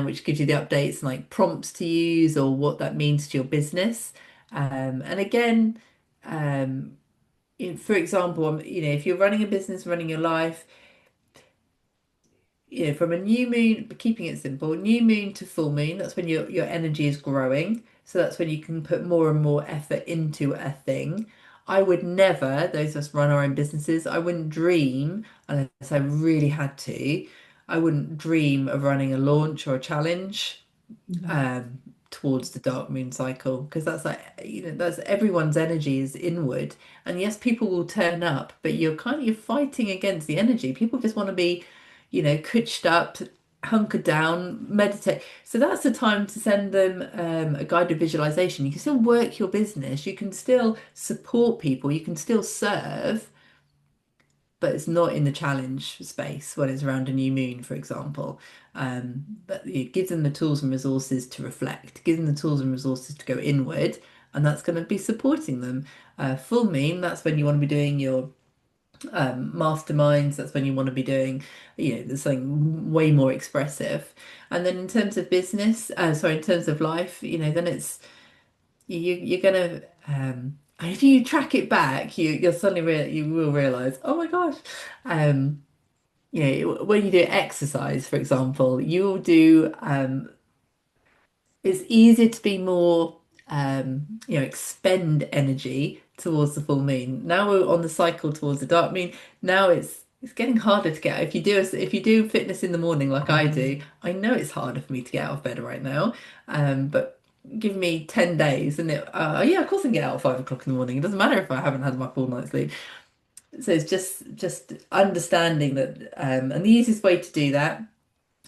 which gives you the updates and like prompts to use or what that means to your business. And again, um, for example, if you're running a business, running your life, from a new moon, keeping it simple, new moon to full moon, that's when your energy is growing. So that's when you can put more and more effort into a thing. I would never, those of us run our own businesses, I wouldn't dream, unless I really had to, I wouldn't dream of running a launch or a challenge Mhm. um, towards the dark moon cycle because that's like that's everyone's energy is inward, and yes, people will turn up, but you're fighting against the energy. People just want to be, cooched up, hunkered down, meditate. So that's the time to send them a guided visualization. You can still work your business, you can still support people, you can still serve, but it's not in the challenge space when it's around a new moon, for example. But it gives them the tools and resources to reflect, gives them the tools and resources to go inward, and that's going to be supporting them. Full moon, that's when you want to be doing your masterminds, that's when you want to be doing, there's something way more expressive. And then in terms of business, in terms of life, then you're gonna and if you track it back, you'll suddenly you will realize, oh my gosh, um, when you do exercise, for example, you'll do it's easier to be more expend energy towards the full moon. Now we're on the cycle towards the dark moon. Now it's getting harder to get. If you do fitness in the morning like I do, I know it's harder for me to get out of bed right now. But give me 10 days and yeah, of course I can get out at 5 o'clock in the morning. It doesn't matter if I haven't had my full night's sleep. So it's just understanding that and the easiest way to do that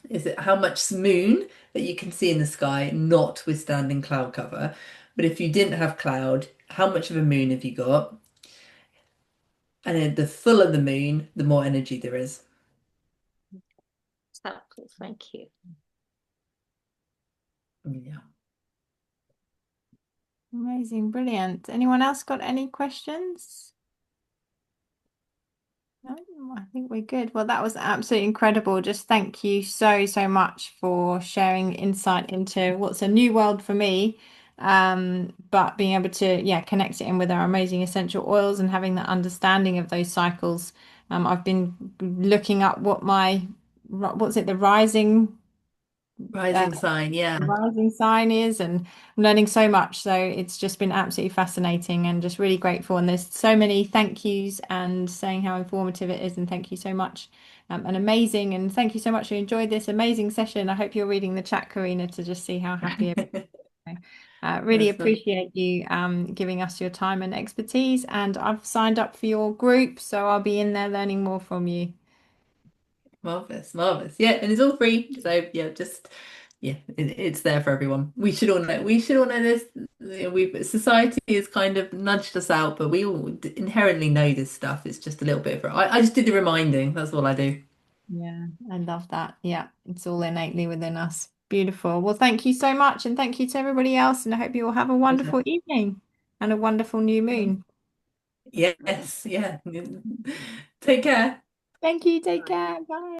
is it how much moon that you can see in the sky, notwithstanding cloud cover. But if you didn't have cloud, how much of a moon have you got? And then the fuller the moon, the more energy there is. Helpful. Thank you. Yeah. Amazing, brilliant. Anyone else got any questions? No, I think we're good. Well, that was absolutely incredible. Just thank you so, so much for sharing insight into what's a new world for me. But being able to, yeah, connect it in with our amazing essential oils and having that understanding of those cycles. I've been looking up what's it, the uh, Rising sign, yeah. rising sign is, and I'm learning so much. So it's just been absolutely fascinating and just really grateful. And there's so many thank yous and saying how informative it is. And thank you so much. And amazing. And thank you so much. You enjoyed this amazing session. I hope you're reading the chat, Karina, to just see how happy everyone is. Really That's not appreciate you giving us your time and expertise. And I've signed up for your group, so I'll be in there learning more from you. marvelous, marvelous. Yeah, and it's all free. So yeah, it's there for everyone. We should all know. We should all know this. Society has kind of nudged us out, but we all inherently know this stuff. It's just a little bit for. I just did the reminding. That's all I do. Yeah, I love that. Yeah, it's all innately within us. Beautiful. Well, thank you so much. And thank you to everybody else. And I hope you all have a Pleasure. wonderful evening and a wonderful new moon. Yes, yeah. Take care. Thank you. Take care. Bye.